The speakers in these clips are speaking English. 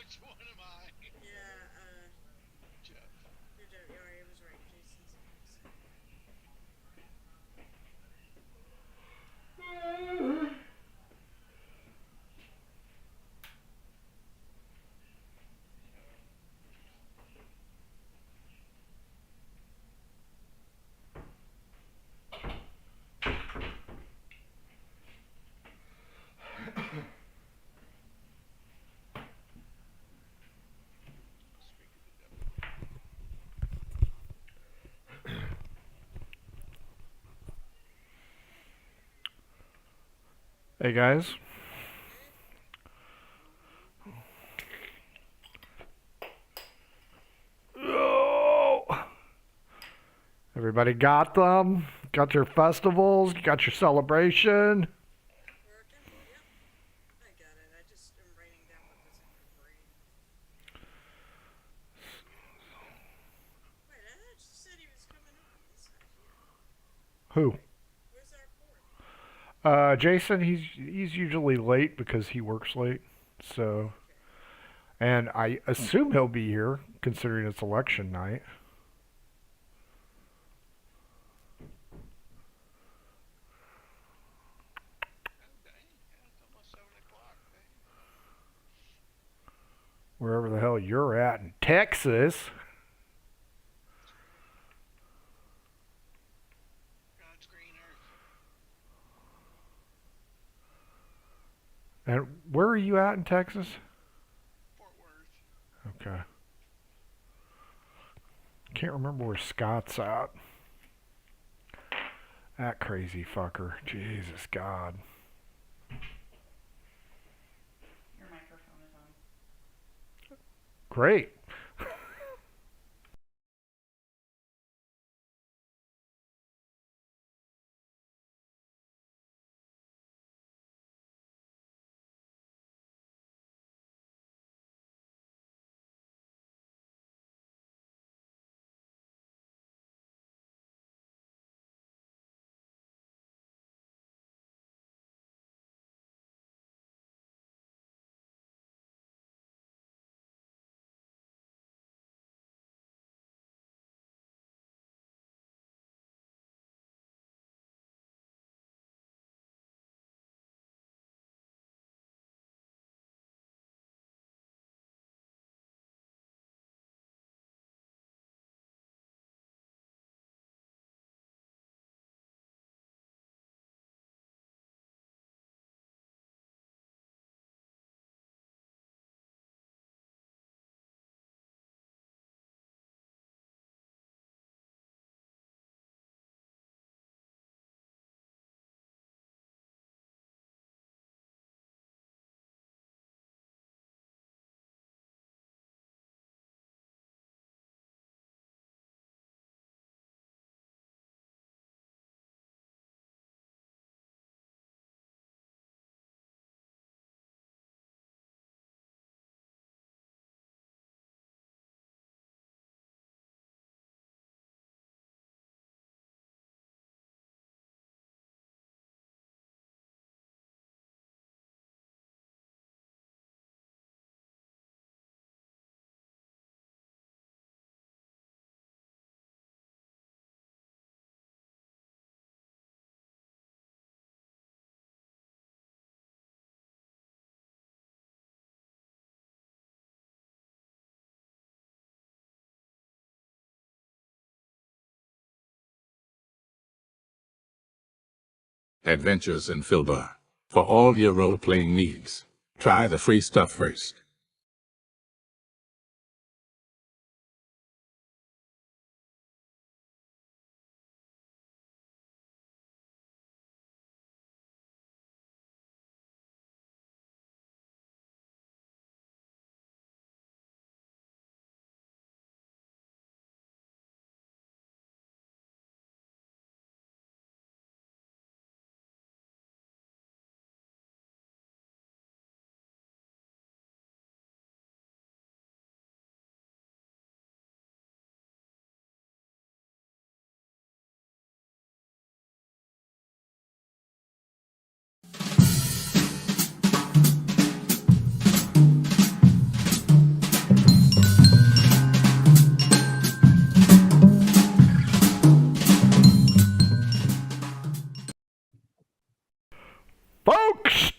Which one am I? Yeah, Jeff. you're right, it was right. Jason's next. Speak of the devil. Hey guys. Hey, Oh, everybody got them? Got your festivals? Got your celebration? working? Yep, I got it. I just am writing down what was in your brain. Wait, I just said he was coming on. He's not here. Who? Where's our fourth? Jason. He's usually late because he works late. So, Oh, okay. and I assume he'll be here considering it's election night. Oh, dang. Yeah, it's almost 7 o'clock. Dang. Wherever the hell you're at in Texas. That's right. God's green earth. And where are you at in Texas? Fort Worth. Okay. Can't remember where Scott's at. That crazy fucker. Jesus God. Your microphone is on. Great. Adventures in Filbar. For all your role-playing needs, try the free stuff first.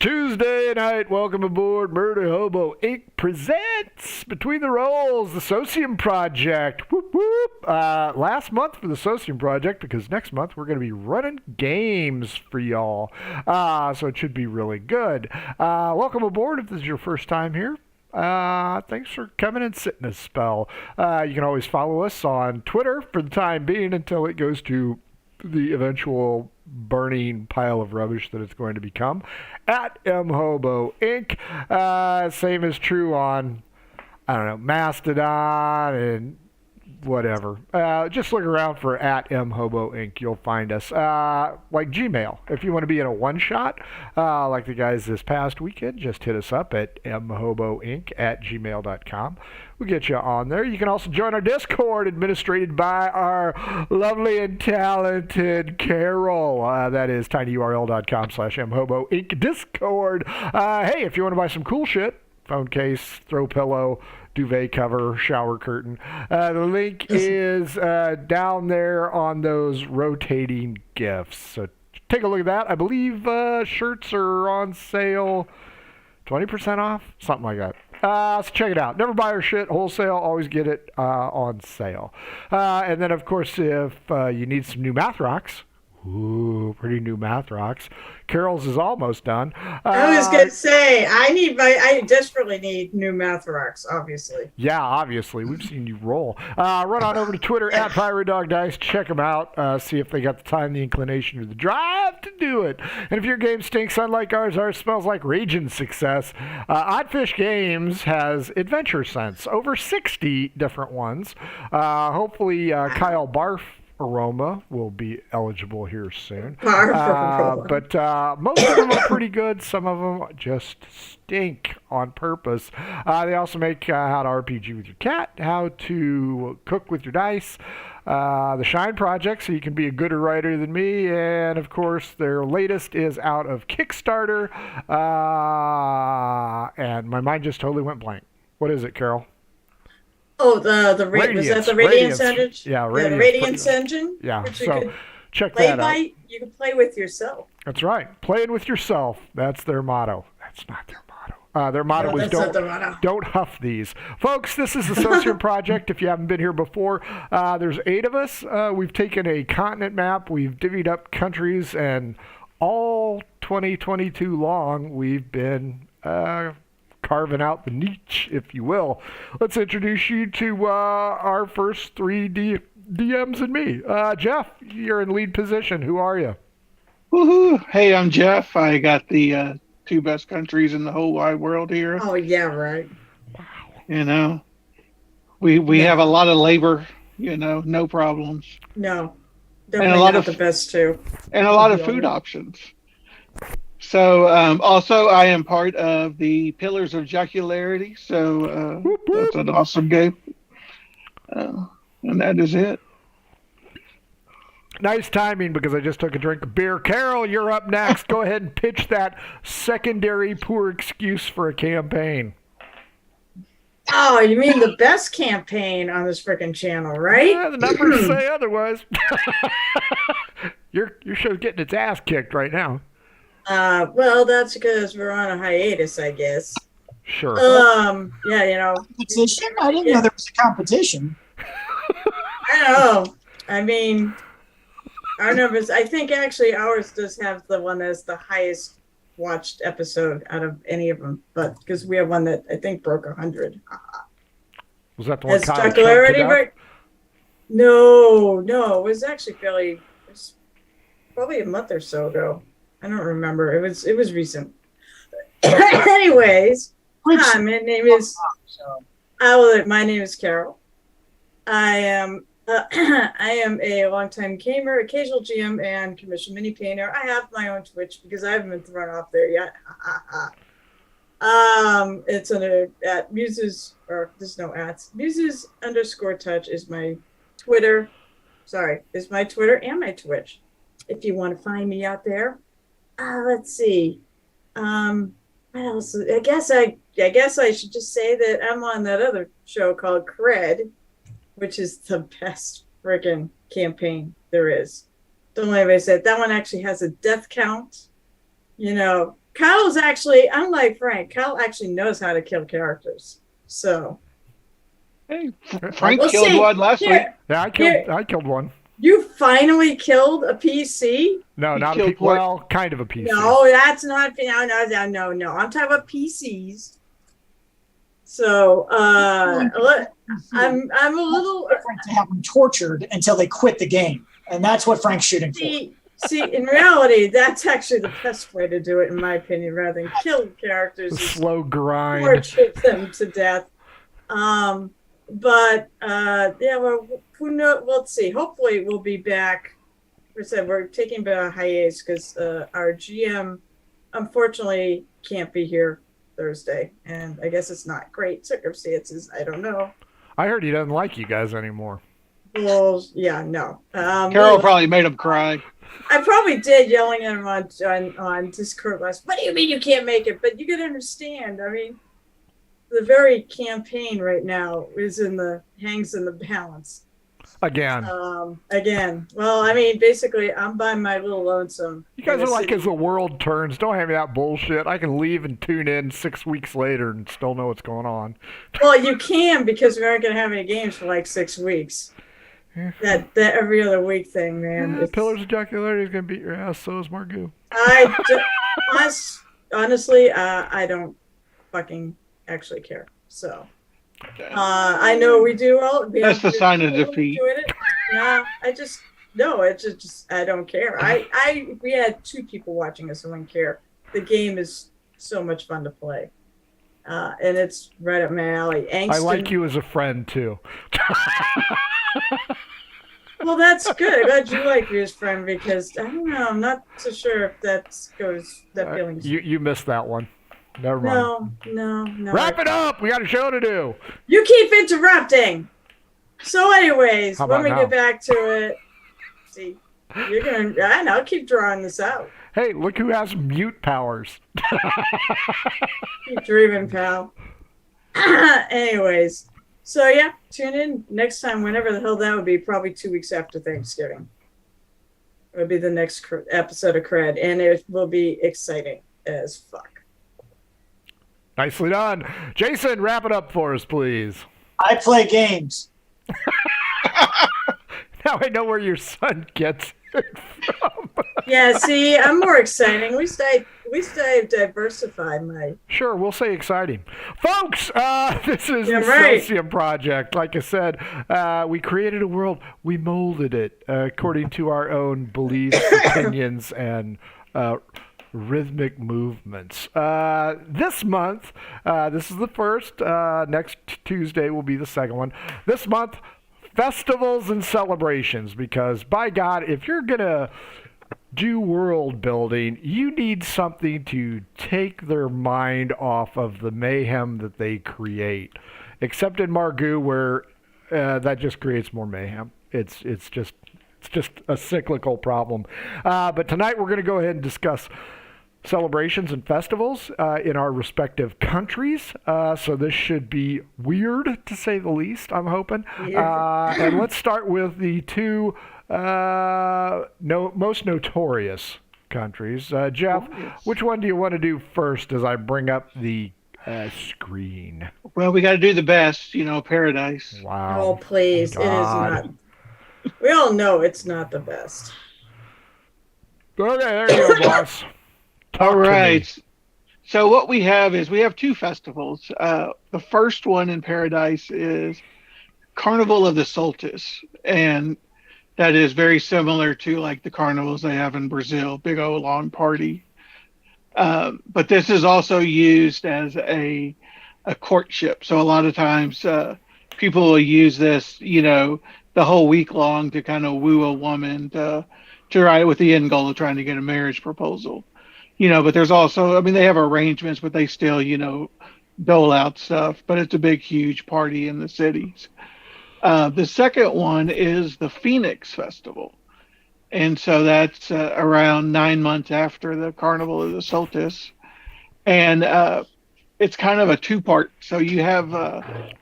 Tuesday night. Welcome aboard. Murder Hobo Inc. presents Between the Rolls, the Socium Project. Whoop, whoop. Last month for the Socium Project, because next month we're going to be running games for y'all. So it should be really good. Welcome aboard if this is your first time here. Thanks for coming and sitting a spell. You can always follow us on Twitter for the time being until it goes to the eventual burning pile of rubbish that it's going to become at mhobo inc. Same is true on, I don't know, Mastodon and whatever. Just look around for at mhobo inc. You'll find us. Like Gmail. If you want to be in a one-shot, like the guys this past weekend, just hit us up at mhoboinc@gmail.com. We'll get you on there. You can also join our Discord, administrated by our lovely and talented Carol. That is tinyurl.com/mhoboinc Discord. Hey, if you want to buy some cool shit, phone case, throw pillow, duvet cover, shower curtain, the link is down there on those rotating gifts. So take a look at that. I believe shirts are on sale 20% off, something like that. So check it out. Never buy our shit wholesale. Always get it on sale. And then, of course, if you need some new math rocks, ooh, pretty new math rocks. Carol's is almost done. I was going to say, I desperately need new math rocks, obviously. Yeah, obviously. We've seen you roll. Run on over to Twitter at PyroDogDice. Check them out. See if they got the time, the inclination, or the drive to do it. And if your game stinks, unlike ours smells like raging success. Oddfish Games has Adventure Sense. Over 60 different ones. Hopefully, Kyle Barf Aroma will be eligible here soon. But most of them are pretty good. Some of them just stink on purpose. They also make how to RPG with your cat, how to cook with your dice, the Shine Project, so you can be a gooder writer than me, and of course their latest is out of Kickstarter, and my mind just totally went blank. What is it, Carol? Oh, was that the Radiance engine? Yeah, the Radiance engine. Yeah, which so check that out. You can play with yourself. That's right. Playing with yourself. That's their motto. That's not their motto. Their motto is don't huff these. Folks, this is the Socium Project. If you haven't been here before, there's 8 of us. We've taken a continent map. We've divvied up countries, and all 2022 long, we've been carving out the niche, if you will. Let's introduce you to our first 3 DMs and me. Jeff, you're in lead position. Who are you? Woohoo! Hey, I'm Jeff. I got the 2 best countries in the whole wide world here. Oh, yeah, right. Wow. You know, we have a lot of labor, no problems. No, definitely not the best, too. And a lot of food options. So also I am part of the Pillars of Jocularity, so that's an awesome game. And that is it. Nice timing, because I just took a drink of beer. Carol, you're up next. Go ahead and pitch that secondary poor excuse for a campaign. Oh, you mean the best campaign on this freaking channel, right? Yeah, the numbers say otherwise. Your show's getting its ass kicked right now. Well, that's because we're on a hiatus, I guess. Sure. Yeah, Competition? I didn't know there was a competition. I don't know. I mean, our numbers, I think actually ours does have the one that's the highest watched episode out of any of them, but because we have one that I think broke 100. Was that the one Kyle Jocularity, right? No, it was actually it was probably a month or so ago. I don't remember. It was recent. Anyways, hi, my name is Carol. I am a longtime gamer, occasional GM, and commission mini painter. I have my own Twitch because I haven't been thrown off there yet. It's at Muses, or there's no ads. Muses_touch is my Twitter. Sorry, is my Twitter and my Twitch. If you want to find me out there. Let's see. What else? I guess I should just say that I'm on that other show called Cred, which is the best friggin' campaign there is. Don't let anybody say it. That one actually has a death count, Kyle's actually, unlike Frank, Kyle actually knows how to kill characters. So Hey, Frank We'll killed see. one last week. Here, Yeah, Here- I killed one. you finally killed a PC? No, He not a killed PC. Well, kind of a PC. No, that's not. No. I'm talking about PCs. So I'm a little. Different to have them tortured until they quit the game, and that's what Frank's shooting for. See, in reality, that's actually the best way to do it, in my opinion, rather than kill characters. The is slow grind. torture them to death. But yeah, well, who knows? Let's see. Hopefully, we'll be back. Like I said, we're taking a bit of a hiatus because our GM, unfortunately, can't be here Thursday, and I guess it's not great circumstances. I don't know. I heard he doesn't like you guys anymore. Well, yeah, no. Carol probably made him cry. I probably did, yelling at him on Discord last. What do you mean you can't make it? But you gotta understand. I mean, the very campaign right now hangs in the balance. Again. Again. Well, I mean, basically, I'm by my little lonesome. You guys in are the like, city. as the world turns, don't have me that bullshit. I can leave and tune in 6 weeks later and still know what's going on. Well, you can, because we aren't gonna have any games for like 6 weeks. Yeah. That every other week thing, man. Yeah, Pillars of Jocularity is going to beat your ass, so is Margoo. Honestly, I don't fucking actually care. So I know we do all. That's the sign of defeat. No, it's just I don't care. We had 2 people watching us and wouldn't care. The game is so much fun to play, and it's right up my alley. Angst I like you as a friend, too. Well, that's good. I'm glad you like me as friend, because I don't know. I'm not so sure if that feeling. You missed that one. Never mind. No. Wrap it up. We got a show to do. You keep interrupting. So, anyways, How when about we now? get back to it, see, you're gonna. I know. Keep drawing this out. Hey, look who has mute powers. Keep dreaming, pal. Anyways, so yeah, tune in next time, whenever the hell that would be. Probably 2 weeks after Thanksgiving. It would be the next episode of Cred, and it will be exciting as fuck. Nicely done. Jason, wrap it up for us, please. I play games. Now I know where your son gets it from. Yeah, see, I'm more exciting. At least I diversified my. Sure, we'll say exciting. Folks, this is Yeah, the right. Socium Project. Like I said, we created a world. We molded it according to our own beliefs, opinions, and rhythmic movements. This month, this is the first. Next Tuesday will be the second one. This month, festivals and celebrations, because by God, if you're going to do world building, you need something to take their mind off of the mayhem that they create. Except in Margoo, where that just creates more mayhem. It's just a cyclical problem. But tonight we're going to go ahead and discuss celebrations and festivals in our respective countries. So this should be weird, to say the least, I'm hoping. And let's start with the 2 most notorious countries. Jeff, which one do you want to do first as I bring up the screen? Well, we got to do the best, Paradise. Wow. Oh, please. God. It is not. We all know it's not the best. Okay, there you go, boss. Talk All to me. right. So what we have is 2 festivals. The first one in Paradise is Carnival of the Solstice, and that is very similar to like the carnivals they have in Brazil, big old long party. But this is also used as a courtship. So a lot of times people will use this, the whole week long to kind of woo a woman to ride with the end goal of trying to get a marriage proposal. But there's also, they have arrangements, but they still, dole out stuff. But it's a big, huge party in the cities. The second one is the Phoenix Festival. And so that's around 9 months after the Carnival of the Solstice. And it's kind of a 2-part. So you have,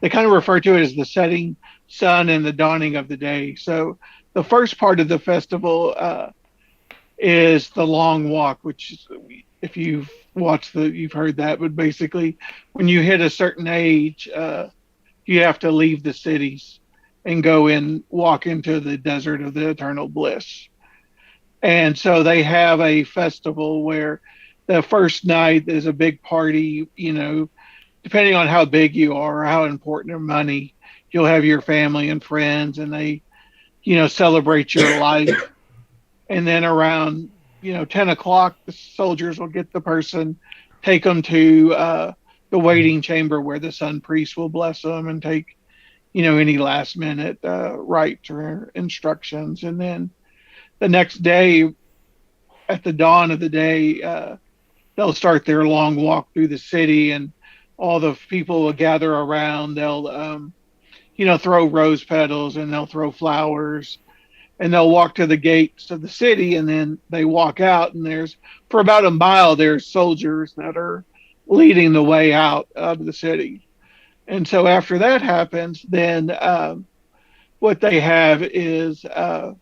they kind of refer to it as the setting sun and the dawning of the day. So the first part of the festival is the long walk, which is, if you've you've heard that, but basically when you hit a certain age, you have to leave the cities and walk into the desert of the eternal bliss. And so they have a festival where the first night is a big party, depending on how big you are or how important your money, you'll have your family and friends and they, celebrate your life. And then around, 10 o'clock, the soldiers will get the person, take them to the waiting chamber where the sun priest will bless them and take, any last minute rites or instructions. And then the next day, at the dawn of the day, they'll start their long walk through the city and all the people will gather around. They'll, throw rose petals and they'll throw flowers and they'll walk to the gates of the city and then they walk out and for about a mile, there's soldiers that are leading the way out of the city. And so after that happens, then what they have is, where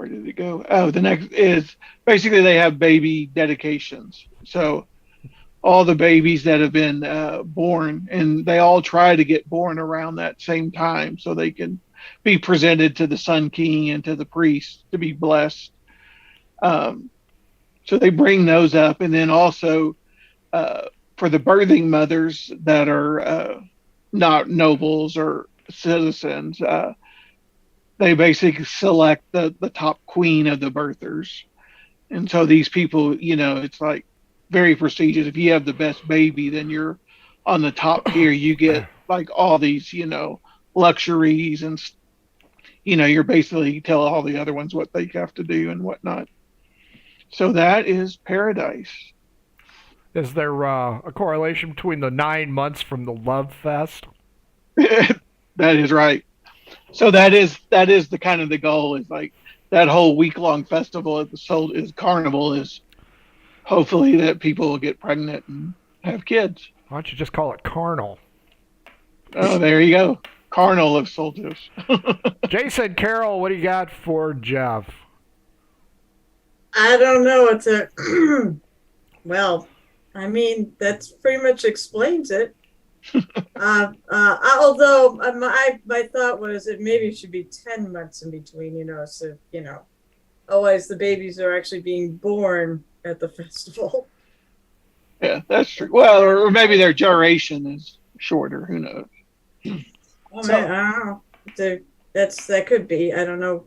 did it go? Oh, the next is basically they have baby dedications. So all the babies that have been born, and they all try to get born around that same time so they can be presented to the Sun King and to the priest to be blessed. So they bring those up. And then also for the birthing mothers that are not nobles or citizens, they basically select the top queen of the birthers. And so these people, it's like very prestigious. If you have the best baby, then you're on the top tier. You get like all these, luxuries and, you're basically tell all the other ones what they have to do and whatnot. So that is paradise. Is there a correlation between the 9 months from the Love Fest? That is right. So that is the kind of the goal is like that whole week-long festival at the carnival is hopefully that people will get pregnant and have kids. Why don't you just call it Carnal? Oh, there you go. Carnal of Solstice. Jason, Carol, what do you got for Jeff? I don't know. It's well, I mean, that's pretty much explains it. Although my thought was that maybe it should be 10 months in between, so, otherwise the babies are actually being born at the festival. Yeah, that's true. Well, or maybe their duration is shorter. Who knows? Oh, man, I don't know. That could be. I don't know.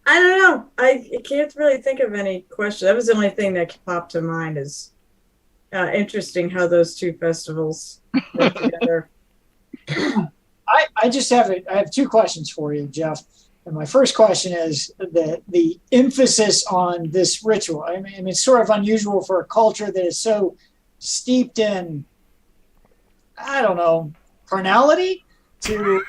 I don't know. I can't really think of any question. That was the only thing that popped to mind is interesting how those two festivals work together. I have two questions for you, Jeff. And my first question is the emphasis on this ritual. I mean, it's sort of unusual for a culture that is so steeped in, I don't know, carnality to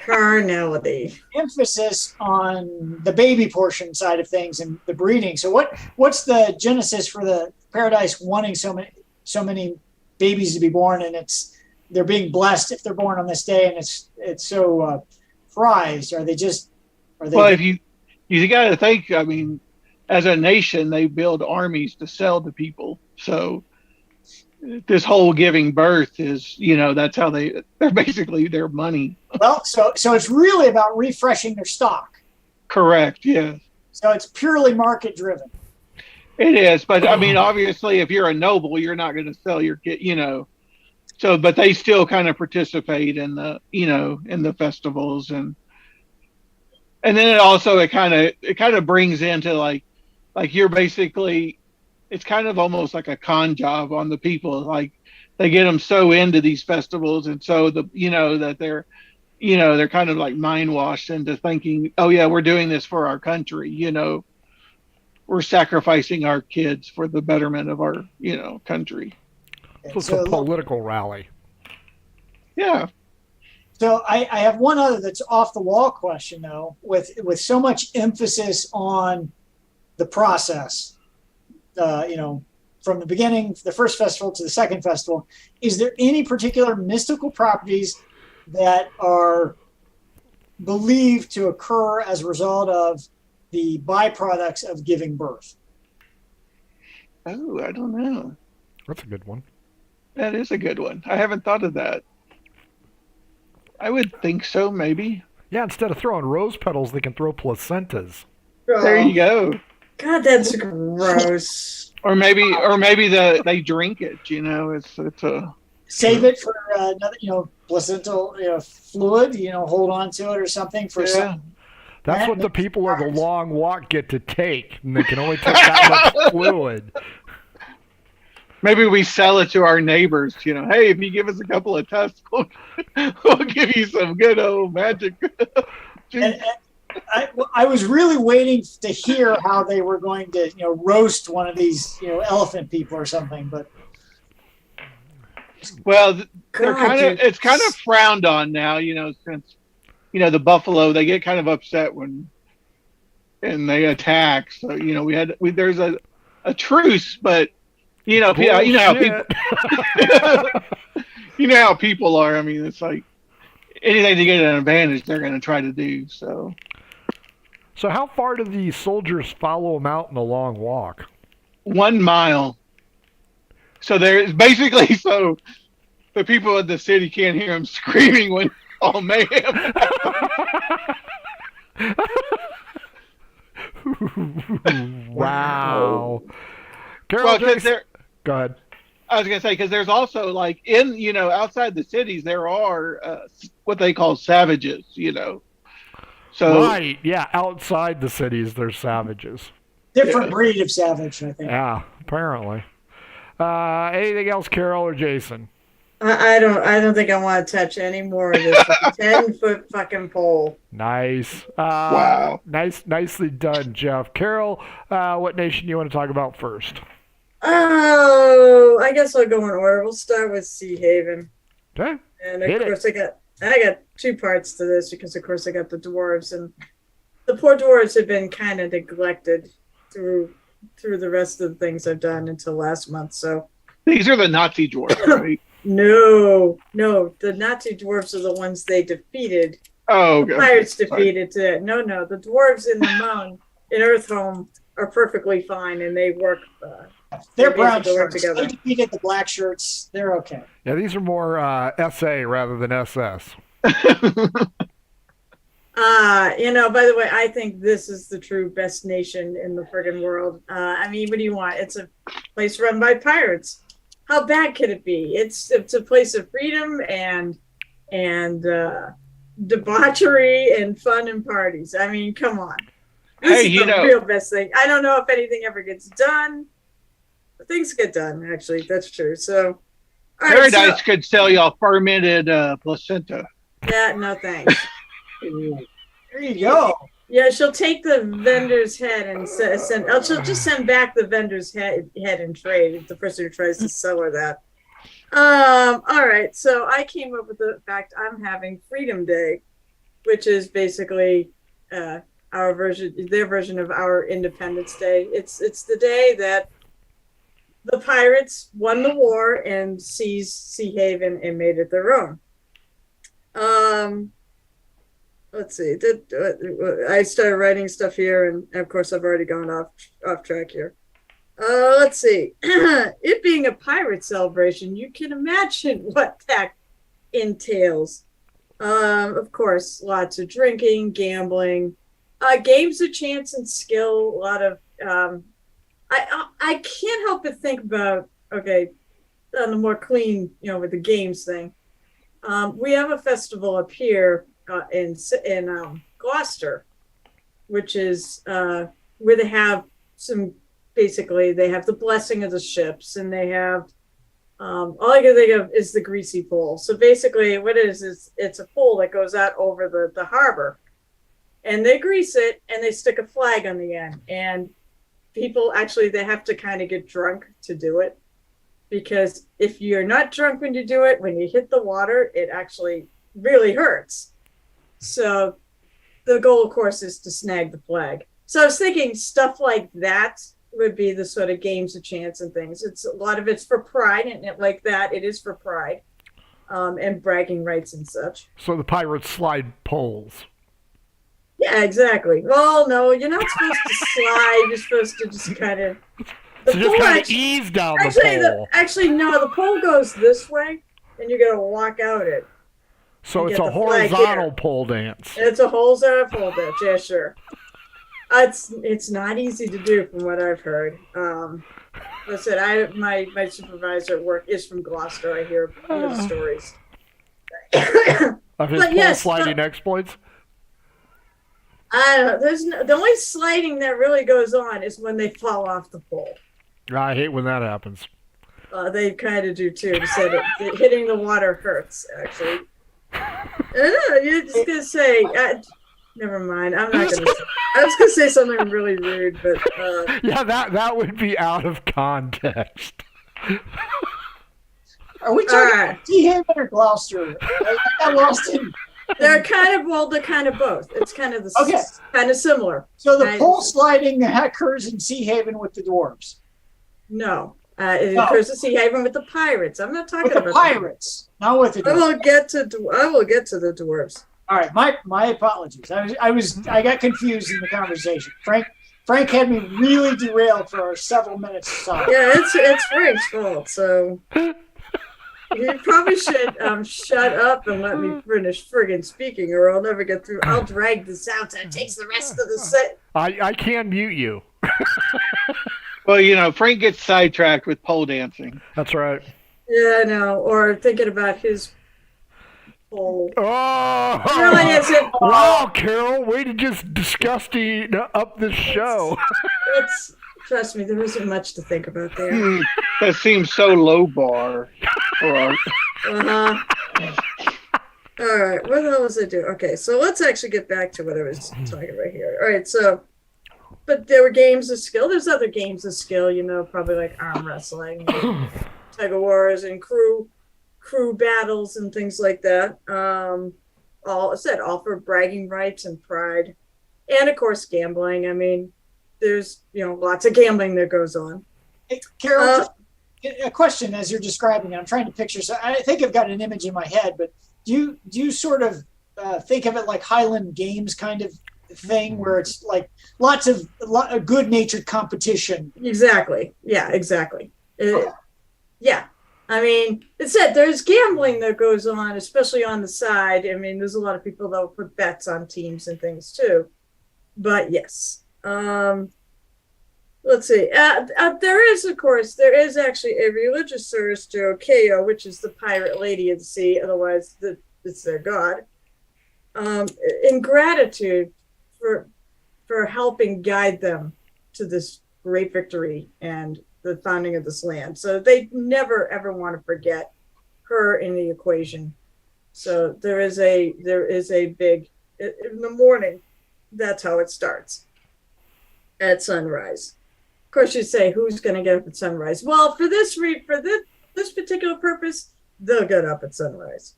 Carnality. emphasis on the baby portion side of things and the breeding. So what's the genesis for the Paradise wanting so many babies to be born, and they're being blessed if they're born on this day, and it's so prized? Are they? Well, if you got to think, I mean, as a nation, they build armies to sell to people. So this whole giving birth is, that's how they're basically their money. Well, so it's really about refreshing their stock. Correct. Yeah. So it's purely market driven. It is, but I mean, obviously, if you're a noble, you're not going to sell your kid, So, but they still kind of participate in the, in the festivals, and then it kind of brings into like you're basically, it's kind of almost like a con job on the people. Like they get them so into these festivals, and so that they're kind of like mind washed into thinking, oh yeah, we're doing this for our country, we're sacrificing our kids for the betterment of our, country. So it's a political rally. Yeah. So I have one other that's off the wall question though, with so much emphasis on the process, from the beginning, the first festival to the second festival, is there any particular mystical properties that are believed to occur as a result of the byproducts of giving birth? Oh, I don't know. That's a good one. That is a good one. I haven't thought of that. I would think so, maybe. Yeah, instead of throwing rose petals, they can throw placentas. There you go. God, that's gross. Or maybe they drink it. You know, it's a. Save it for another, placental fluid. Hold on to it or something for some. That's what the people of the long walk get to take, and they can only take that much fluid. Maybe we sell it to our neighbors. Hey, if you give us a couple of tests, we'll give you some good old magic. And I was really waiting to hear how they were going to, roast one of these, elephant people or something. But well, God, it's kind of frowned on now. Since the buffalo, they get kind of upset and they attack. So there's a truce, but. You know how people. You know how people are. I mean, it's like anything to get an advantage, they're going to try to do. So how far do the soldiers follow them out in a long walk? 1 mile. So there's basically the people in the city can't hear them screaming when all mayhem. Wow. Carol, Well, go ahead. I was going to say, because there's also outside the cities, there are what they call savages, So, Right, yeah, outside the cities, there's savages. different breed of savage, I think. Yeah, apparently. Anything else, Carol or Jason? I don't think I want to touch any more of this 10-foot fucking pole. Nice. Wow. Nicely done, Jeff. Carol, what nation do you want to talk about first? Oh, I guess I'll go in order. We'll start with Sea Haven. Okay. And Hit of it. course I got two parts to this because of course I got the dwarves, and the poor dwarves have been kind of neglected through the rest of the things I've done until last month. So these are the Nazi dwarves, right? no, the Nazi dwarves are the ones they defeated. Oh, The okay. pirates defeated it. No, the dwarves in the moon in Earthhome are perfectly fine, and they work. They're They brown basically work shirts. together. They defeated the black shirts. They're okay. Yeah, these are more SA rather than SS. By the way, I think this is the true best nation in the friggin' world. I mean, what do you want? It's a place run by pirates. How bad could it be? It's a place of freedom and debauchery and fun and parties. I mean, come on. This is the real best thing. I don't know if anything ever gets done. But things get done, actually. That's true. So, all right, Paradise could sell you a fermented placenta. yeah, no thanks. There you go. Yeah, she'll take the vendor's head and send. She'll just send back the vendor's head in trade if the person who tries to sell her that. All right. So I came up with the fact I'm having Freedom Day, which is basically their version of our Independence Day. It's the day that the pirates won the war and seized Sea Haven and made it their own. Let's see. I started writing stuff here, and of course, I've already gone off track here. Let's see. It being a pirate celebration, you can imagine what that entails. Of course, lots of drinking, gambling, games of chance and skill. A lot of. I can't help but think about on the more clean, with the games thing. We have a festival up here in Gloucester, which is where they have some. Basically, they have the blessing of the ships, and they have all I can think of is the greasy pole. So basically, what it is it's a pole that goes out over the harbor, and they grease it, and they stick a flag on the end. And people actually they have to kind of get drunk to do it, because if you're not drunk when you do it, when you hit the water, it actually really hurts. So the goal, of course, is to snag the flag. So I was thinking stuff like that would be the sort of games of chance and things. It's a lot of it's for pride, and it is for pride, and bragging rights and such. So the pirates slide poles. Yeah, exactly. Well, no, you're not supposed to slide. You're supposed to just kind of. So just kind of ease down the pole. Actually, no, the pole goes this way, and you got to walk out it. So You it's get a the flag horizontal here. pole dance. It's a horizontal pole dance. Yeah, sure. It's not easy to do, from what I've heard. Listen, my supervisor at work is from Gloucester. I hear the stories. Of his But pole yes, sliding exploits? I don't know. The only sliding that really goes on is when they fall off the pole. I hate when that happens. They kind of do too. They said hitting the water hurts, actually. I don't know. You're just gonna say. Never mind. I'm not gonna. I was gonna say something really rude, but yeah, that would be out of context. Are we talking about Seahaven or Gloucester? I got lost in. they're kind of both. It's kind of kind of similar. So the pole sliding occurs in Seahaven with the dwarves. No, it occurs in Seahaven with the pirates. I'm not talking With the about pirates, not with the dwarves. I will get to the dwarves. All right, my apologies. I got confused in the conversation. Frank had me really derailed for several minutes. Yeah, it's Frank's fault. So you probably should shut up and let me finish friggin' speaking, or I'll never get through. I'll drag this out, and it takes the rest of the set. I can mute you. Well, Frank gets sidetracked with pole dancing. That's right. Yeah, I know. Or thinking about his pole. Oh, Really isn't. Wow, Carol, way to just disgusting up this show. Trust me, there isn't much to think about there. That seems so low bar. For our... All right, what the hell was I doing? Okay, so let's actually get back to what I was talking about here. All right, so, but there were games of skill. There's other games of skill, probably like arm wrestling, tug of wars, and crew battles and things like that. All for bragging rights and pride, and of course gambling. I mean, there's lots of gambling that goes on. Hey, Carol, a question as you're describing it. I'm trying to picture. So I think I've got an image in my head, but do you sort of think of it like Highland Games kind of thing, where it's like lots of good-natured competition? Exactly. Yeah. Exactly. Yeah. I mean, there's gambling that goes on, especially on the side. I mean, there's a lot of people that will put bets on teams and things too. But yes. Let's see. There is actually a religious service to Okeo, which is the pirate lady of the sea. Otherwise, it's their god. In gratitude for helping guide them to this great victory and the founding of this land. So they never ever want to forget her in the equation. So there is a big in the morning. That's how it starts at sunrise. Of course, you say, who's going to get up at sunrise? Well, for this particular purpose, they'll get up at sunrise.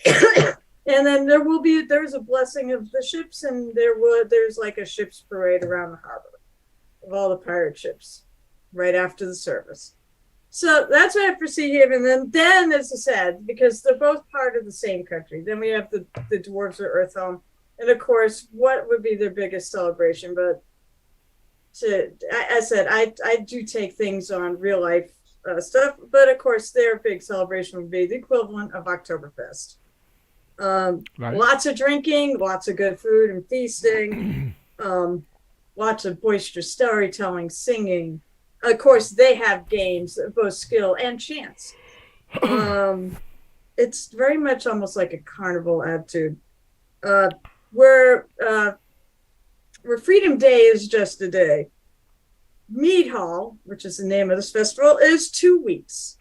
And then there's a blessing of the ships, and there's like a ship's parade around the harbor of all the pirate ships right after the service. So that's what I have for Seahaven. Then as I said, because they're both part of the same country, then we have the dwarves or Earthhome. And of course, what would be their biggest celebration? But I do take things on real life stuff, but of course their big celebration would be the equivalent of Oktoberfest. Nice. Lots of drinking, lots of good food and feasting, lots of boisterous storytelling, singing. Of course, they have games, both skill and chance. It's very much almost like a carnival attitude. Where Freedom Day is just a day. Mead Hall, which is the name of this festival, is 2 weeks.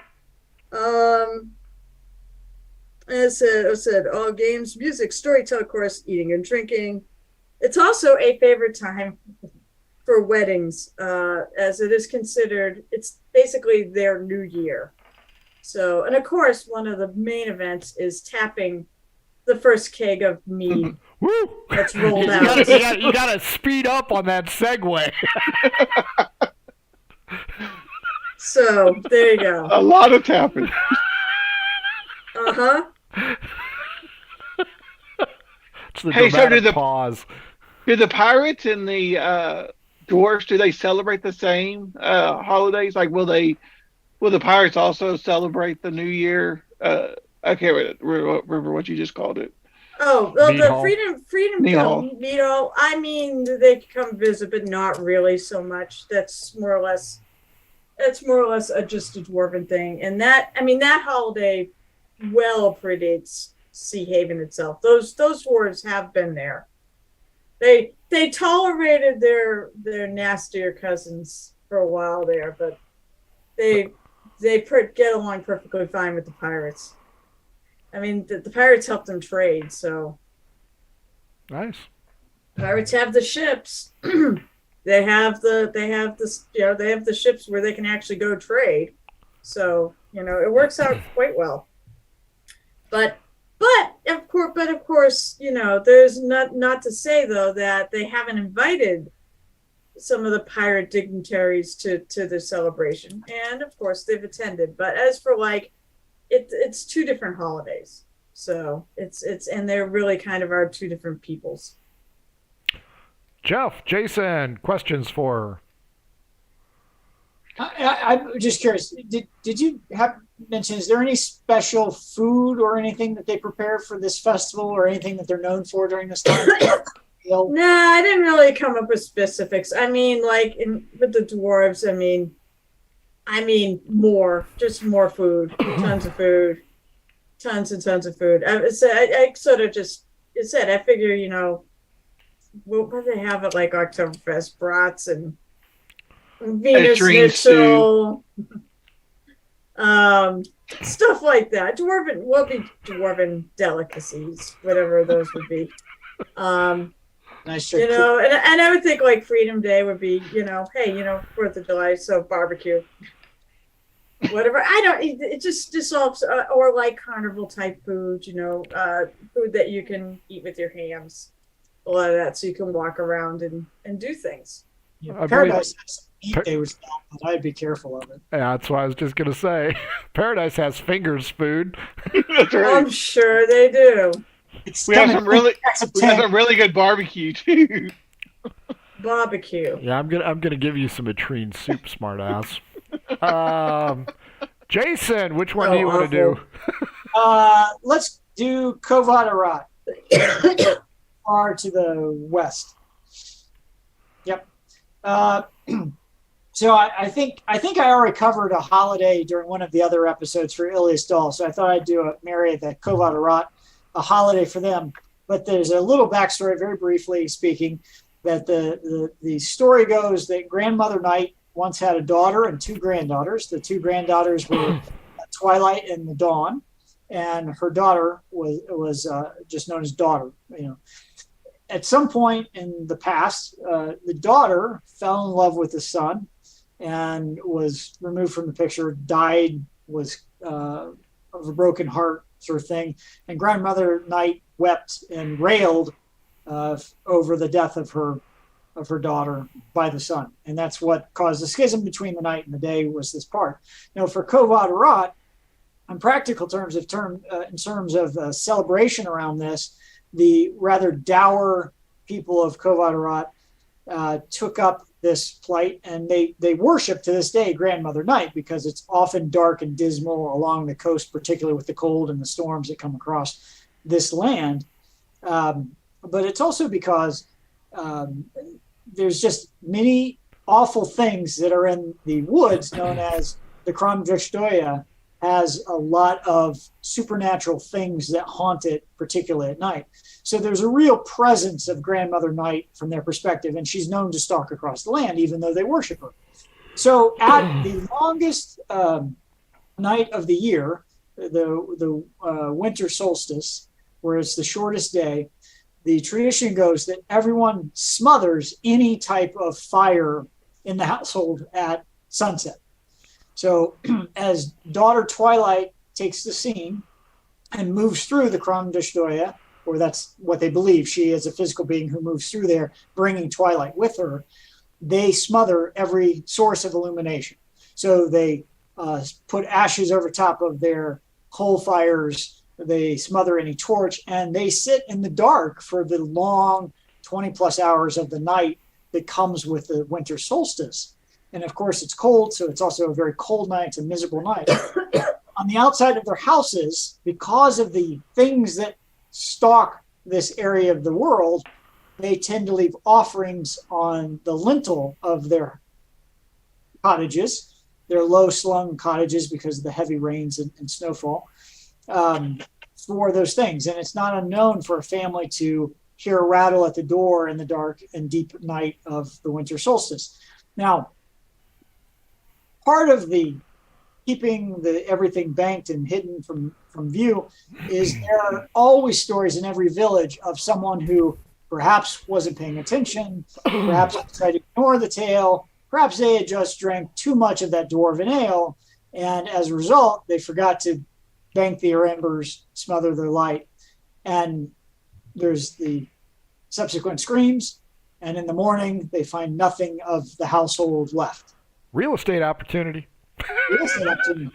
As I said, all games, music, storytelling, of course, eating and drinking. It's also a favorite time for weddings, as it is considered, it's basically their new year. So, and of course, one of the main events is tapping the first keg of mead. Woo! That's rolled out. You gotta speed up on that segue. So there you go. A lot of tapping. Uh-huh. It's the Hey, so dramatic did the pause. Do the pirates and the dwarfs, do they celebrate the same holidays? Like, will the pirates also celebrate the New Year? I can't remember what you just called it. Oh, well, Mead the Hall. Freedom Mead Hall. Mead Hall. I mean, they could come visit, but not really so much. That's more or less just a dwarven thing. And that holiday well predates Sea Haven itself. Those dwarves have been there. They tolerated their nastier cousins for a while there, but they get along perfectly fine with the pirates. I mean, the pirates help them trade, so Nice. pirates have the ships. they have the ships where they can actually go trade. So, it works out quite well. But of course, there's not to say though that they haven't invited some of the pirate dignitaries to the celebration, and of course they've attended. But as for it's two different holidays, so it's and they're really kind of our two different peoples. Jeff, Jason, questions for I'm just curious. Did you have mentioned? Is there any special food or anything that they prepare for this festival, or anything that they're known for during this time? No, I didn't really come up with specifics. I mean, with the dwarves, I mean more food, tons of food, tons and tons of food. I sort of just said, I figure, what do they have at Oktoberfest? Brats and Venus Schnitzel, stuff like that. Dwarven delicacies, whatever those would be. Nice. And I would think Freedom Day would be, hey, 4th of July, so barbecue. Whatever. It just all, or carnival type food, food that you can eat with your hands. A lot of that, so you can walk around and do things. Yeah, Paradise has meat they would sell, but I'd be careful of it. Yeah, that's what I was just gonna say. Paradise has fingers food. That's right. I'm sure they do. We have some really good barbecue too. Barbecue. Yeah, I'm gonna give you some latrine soup, smartass. Jason, which one do you want to do? Let's do Kovadarat. Far to the west. Yep. So I think I already covered a holiday during one of the other episodes for Ilias Dahl, so I thought I'd do marry the Kovadarat, a holiday for them. But there's a little backstory, very briefly speaking, that the story goes that Grandmother Night once had a daughter and two granddaughters. The two granddaughters were Twilight and the Dawn, and her daughter was just known as Daughter. At some point in the past, the daughter fell in love with the son and was removed from the picture, died, was of a broken heart sort of thing. And Grandmother Night wept and railed over the death of her daughter by the son. And that's what caused the schism between the night and the day, was this part. Now, for Kovadarat, in practical terms, in terms of celebration around this, the rather dour people of Kovadarat took up this plight, and they worship to this day Grandmother Night, because it's often dark and dismal along the coast, particularly with the cold and the storms that come across this land. But it's also because there's just many awful things that are in the woods, known as the Kramdrishdoya, has a lot of supernatural things that haunt it, particularly at night. So there's a real presence of Grandmother Night from their perspective, and she's known to stalk across the land, even though they worship her. So at the longest night of the year, the winter solstice, where it's the shortest day, the tradition goes that everyone smothers any type of fire in the household at sunset. So as daughter Twilight takes the scene and moves through the Kramdrishdoya, or that's what they believe, she is a physical being who moves through there, bringing Twilight with her, they smother every source of illumination. So they put ashes over top of their coal fires, they smother any torch, and they sit in the dark for the long 20 plus hours of the night that comes with the winter solstice. And of course, it's cold, so it's also a very cold night. It's a miserable night. On the outside of their houses, because of the things that stalk this area of the world, they tend to leave offerings on the lintel of their cottages. They're low-slung cottages because of the heavy rains and snowfall for those things. And it's not unknown for a family to hear a rattle at the door in the dark and deep night of the winter solstice. Now, part of the keeping everything banked and hidden from view is there are always stories in every village of someone who perhaps wasn't paying attention, perhaps tried to ignore the tale, perhaps they had just drank too much of that dwarven ale, and as a result, they forgot to bank their embers, smother their light, and there's the subsequent screams, and in the morning, they find nothing of the household left. Real estate opportunity. Real estate opportunity.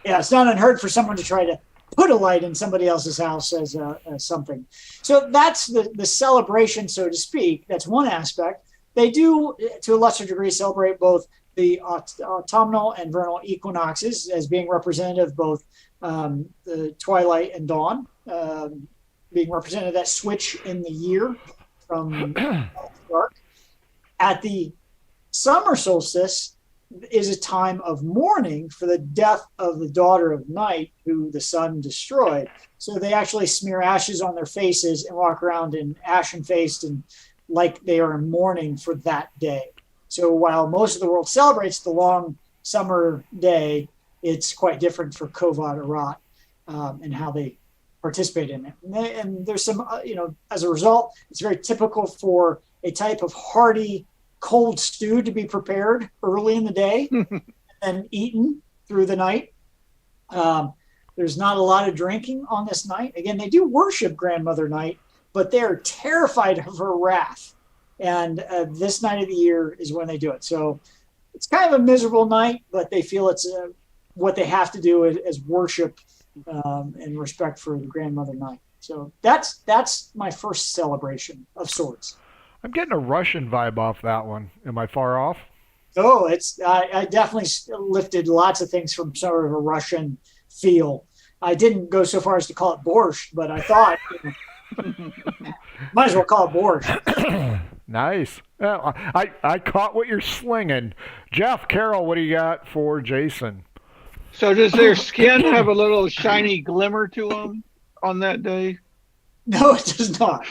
Yeah, it's not unheard for someone to try to put a light in somebody else's house as something. So that's the celebration, so to speak. That's one aspect. They do, to a lesser degree, celebrate both the autumnal and vernal equinoxes as being representative of both the twilight and dawn, being representative of that switch in the year from dark. At the summer solstice is a time of mourning for the death of the daughter of night who the sun destroyed. So they actually smear ashes on their faces and walk around in ashen-faced and like they are in mourning for that day. So while most of the world celebrates the long summer day, it's quite different for Kovad Arat and how they participate in it. And there's some, as a result, it's very typical for a type of hearty cold stew to be prepared early in the day and eaten through the night. There's not a lot of drinking on this night. Again, they do worship Grandmother Night, but they're terrified of her wrath. And this night of the year is when they do it. So it's kind of a miserable night, but they feel it's what they have to do is worship and respect for the Grandmother Night. So that's my first celebration of sorts. I'm getting a Russian vibe off that one. Am I far off? Oh, I definitely lifted lots of things from sort of a Russian feel. I didn't go so far as to call it borscht, but I thought might as well call it borscht. Nice. Well, I caught what you're slinging. Jeff, Carol, what do you got for Jason? So does their skin have a little shiny glimmer to them on that day? No, it does not.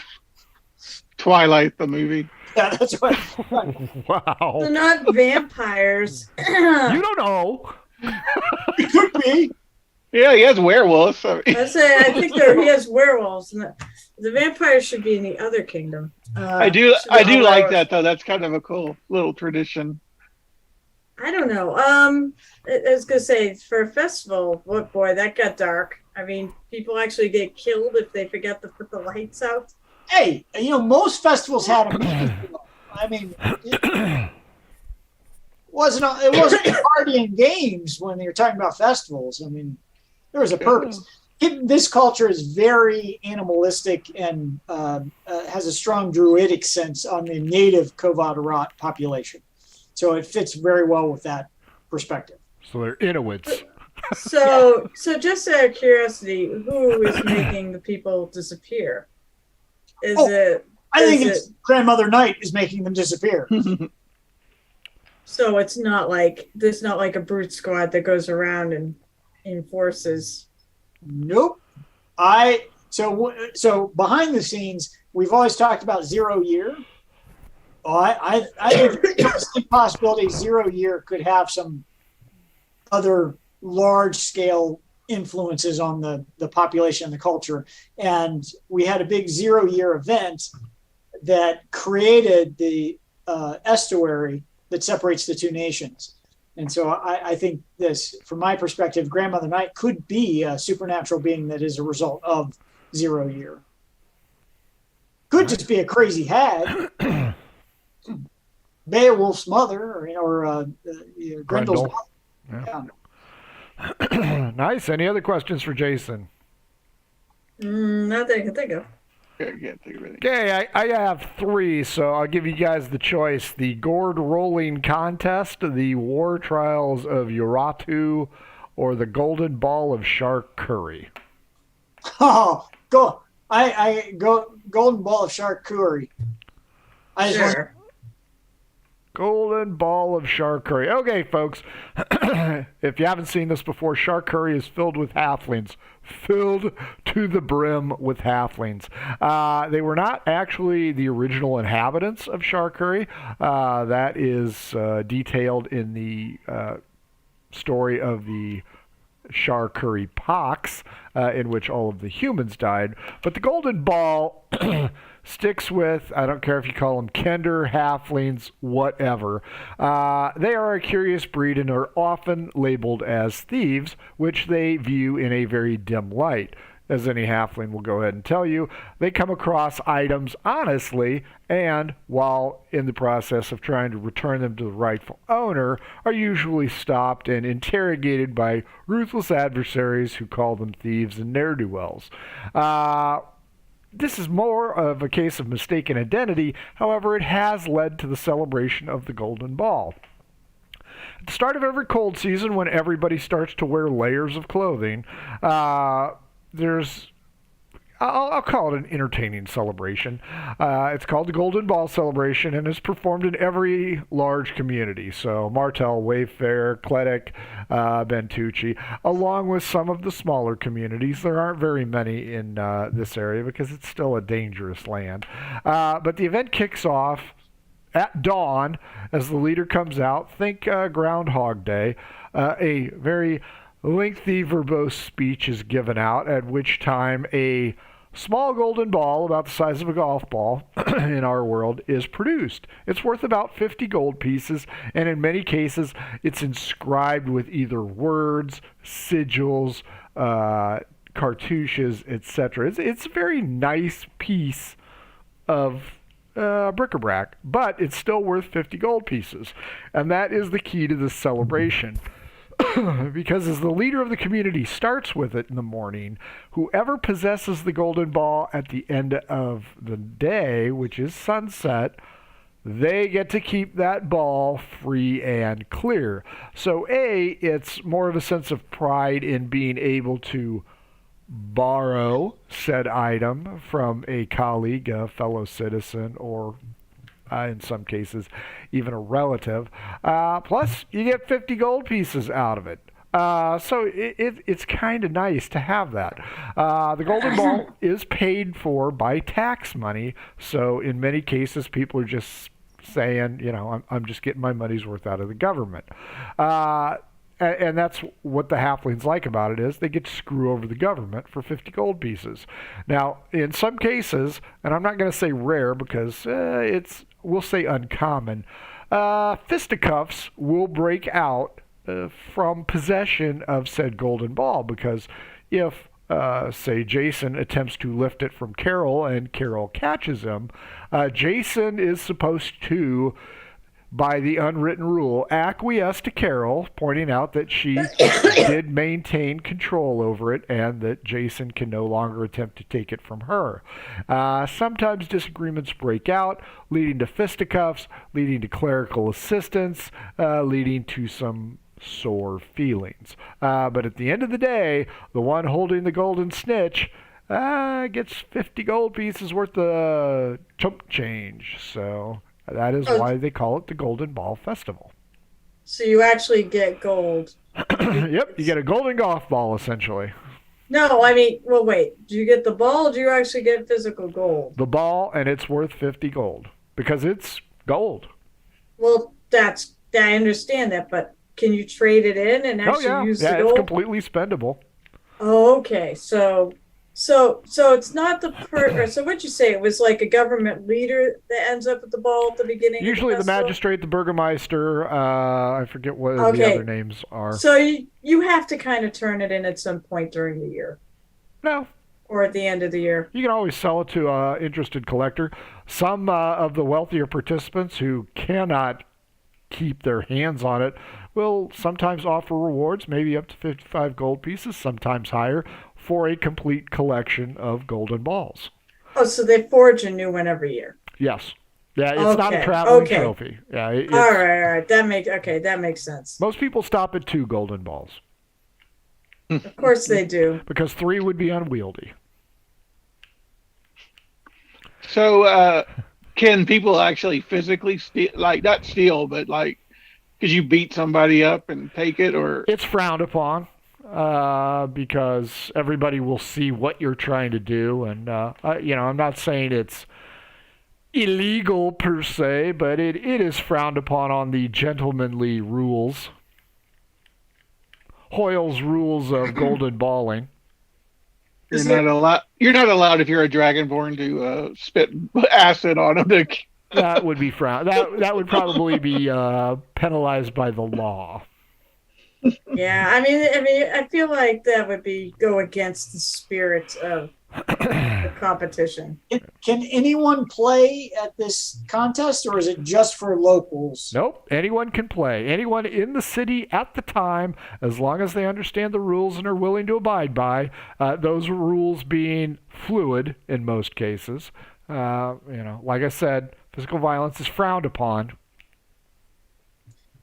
Twilight, the movie. Yeah, that's what. Wow. They're not vampires. You don't know. It could be. Yeah, he has werewolves. I mean, I think he has werewolves. And the vampires should be in the other kingdom. I do like that though. That's kind of a cool little tradition. I don't know. I was gonna say for a festival, boy, that got dark. I mean, people actually get killed if they forget to put the lights out. Hey, most festivals had a meaning. I mean, it wasn't party and games when you're talking about festivals. I mean, there was a purpose. This culture is very animalistic and has a strong druidic sense on the native Kovad Arat population. So it fits very well with that perspective. So they're Inuits. So just out of curiosity, who is making the people disappear? I think it's Grandmother Night is making them disappear. So it's not like there's not like a brute squad that goes around and enforces. Nope. So behind the scenes, we've always talked about 0 year. I think there's a possibility 0 year could have some other large scale influences on the population and the culture. And we had a big 0 year event that created the estuary that separates the two nations. And so I think this, from my perspective, Grandmother Night could be a supernatural being that is a result of 0 year. Could just be a crazy hag. Beowulf's mother, or Grendel's mother. Yeah. Nice. Any other questions for Jason? Not that I can think of. I can't think of anything. Okay, I have three, so I'll give you guys the choice. The gourd rolling contest, the war trials of Uratu, or the golden ball of shark curry. Oh, go! I go golden ball of charcuterie. I just want Sure. Golden ball of shark curry. Okay, folks, if you haven't seen this before, shark curry is filled with halflings. Filled to the brim with halflings. They were not actually the original inhabitants of shark curry. That is detailed in the story of the Shar Curry pox, in which all of the humans died. But the golden ball sticks with, I don't care if you call them Kender, halflings, whatever. They are a curious breed and are often labeled as thieves, which they view in a very dim light. As any halfling will go ahead and tell you, they come across items honestly, and while in the process of trying to return them to the rightful owner, are usually stopped and interrogated by ruthless adversaries who call them thieves and ne'er-do-wells. This is more of a case of mistaken identity. However, it has led to the celebration of the Golden Ball. At the start of every cold season, when everybody starts to wear layers of clothing, there's, I'll call it an entertaining celebration. It's called the Golden Ball Celebration and is performed in every large community. So Martel, Wayfair, Kletic, Bentucci, along with some of the smaller communities. There aren't very many in this area because it's still a dangerous land. But the event kicks off at dawn as the leader comes out. Think Groundhog Day. A very lengthy verbose speech is given out, at which time a small golden ball, about the size of a golf ball in our world, is produced. It's worth about 50 gold pieces, and in many cases it's inscribed with either words, sigils, cartouches, etc. It's a very nice piece of bric-a-brac, but it's still worth 50 gold pieces. And that is the key to this celebration. Because as the leader of the community starts with it in the morning, whoever possesses the golden ball at the end of the day, which is sunset, they get to keep that ball free and clear. So it's more of a sense of pride in being able to borrow said item from a colleague, a fellow citizen, or in some cases, even a relative. Plus, you get 50 gold pieces out of it. So it's kind of nice to have that. The golden ball is paid for by tax money. So in many cases, people are just saying, I'm just getting my money's worth out of the government. And that's what the halflings like about it is they get to screw over the government for 50 gold pieces. Now, in some cases, and I'm not going to say rare because we'll say uncommon, fisticuffs will break out from possession of said golden ball, because if, say, Jason attempts to lift it from Carol and Carol catches him, Jason is supposed to, by the unwritten rule, acquiesce to Carol, pointing out that she did maintain control over it and that Jason can no longer attempt to take it from her. Sometimes disagreements break out, leading to fisticuffs, leading to clerical assistance, leading to some sore feelings. But at the end of the day, the one holding the golden snitch gets 50 gold pieces worth of chump change. So that is why they call it the Golden Ball Festival. So you actually get gold. Yep, you get a golden golf ball, essentially. No, I mean, well, wait. Do you get the ball or do you actually get physical gold? The ball, and it's worth 50 gold because it's gold. Well, I understand that, but can you trade it in and actually use the gold? It's completely spendable. Oh, okay. So it's not so what'd you say? It was like a government leader that ends up at the ball at the beginning? Usually the magistrate, the burgomeister, I forget what the other names are. So you have to kind of turn it in at some point during the year. No. Or at the end of the year. You can always sell it to an interested collector. Some of the wealthier participants who cannot keep their hands on it will sometimes offer rewards, maybe up to 55 gold pieces, sometimes higher, for a complete collection of golden balls. Oh, so they forge a new one every year. Yes. Yeah, it's not a Okay, traveling okay. trophy. Yeah, All right. That makes sense. most people stop at 2 golden balls Of course they do. because 3 would be unwieldy. So, can people actually physically steal, like not steal, but like, could you beat somebody up and take it, or? It's frowned upon because everybody will see what you're trying to do, and I'm not saying it's illegal per se, but it is frowned upon on the gentlemanly rules. Hoyle's rules of golden balling. You're not allowed if you're a dragonborn to spit acid on them. That would be frowned. That would probably be penalized by the law. Yeah, I mean, I feel like that would go against the spirit of the competition. Can anyone play at this contest, or is it just for locals? Nope. Anyone can play. Anyone in the city at the time, as long as they understand the rules and are willing to abide by those rules being fluid in most cases. Like I said, physical violence is frowned upon.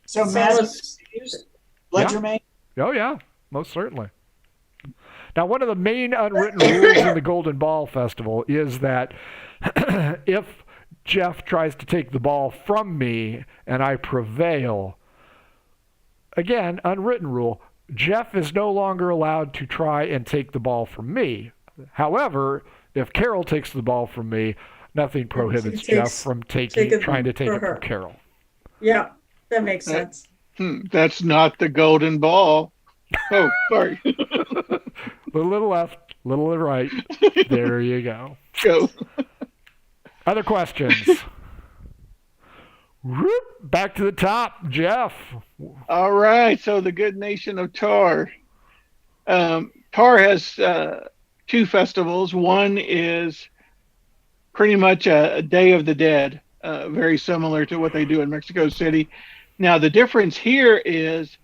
So magic is used? Legerdemain? Oh, yeah. Most certainly. Now, one of the main unwritten rules in the Golden Ball Festival is that if Jeff tries to take the ball from me and I prevail, again, unwritten rule, Jeff is no longer allowed to try and take the ball from me. However, if Carol takes the ball from me, nothing prohibits Jeff from trying to take it from Carol. Yeah, that makes sense. That's not the golden ball. Oh, sorry. Little to the left, little to the right. There you go. Go. Other questions? Whoop, back to the top, Jeff. All right. So the good nation of Tar. Tar has 2 festivals. One is pretty much a Day of the Dead, very similar to what they do in Mexico City. Now, the difference here is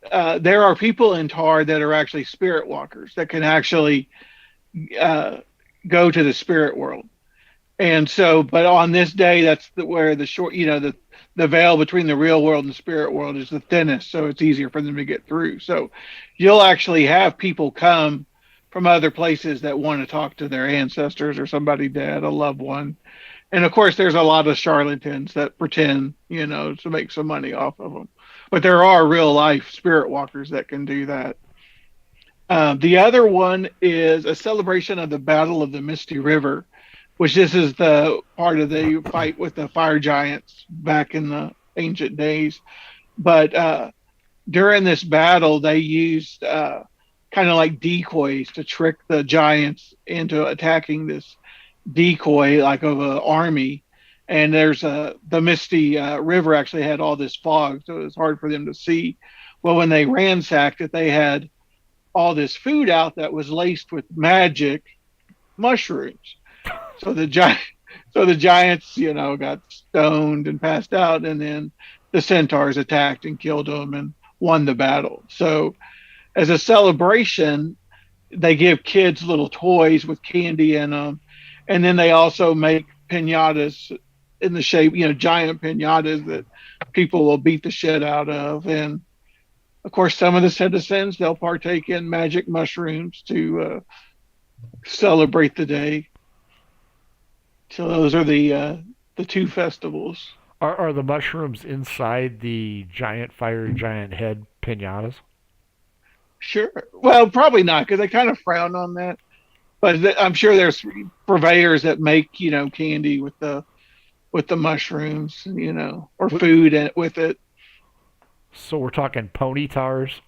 there are people in Tar that are actually spirit walkers that can actually go to the spirit world. And so, but on this day, that's where the veil between the real world and the spirit world is the thinnest. So it's easier for them to get through. So you'll actually have people come from other places that want to talk to their ancestors or somebody dead, a loved one. And of course, there's a lot of charlatans that pretend, to make some money off of them. But there are real life spirit walkers that can do that. The other one is a celebration of the Battle of the Misty River, which this is the part of the fight with the fire giants back in the ancient days. But during this battle, they used kind of like decoys to trick the giants into attacking this decoy like of an army. And there's the Misty River actually had all this fog, so it was hard for them to see. Well, when they ransacked it, they had all this food out that was laced with magic mushrooms. So the giants, got stoned and passed out, and then the centaurs attacked and killed them and won the battle. So as a celebration, they give kids little toys with candy in them. And then they also make piñatas in the shape, giant piñatas that people will beat the shit out of. And of course, some of the citizens, they'll partake in magic mushrooms to celebrate the day. So those are the 2 festivals. Are the mushrooms inside the giant head piñatas? Sure. Well, probably not, because they kind of frown on that. But I'm sure there's purveyors that make, candy with the mushrooms, or food with it. So we're talking pony tars?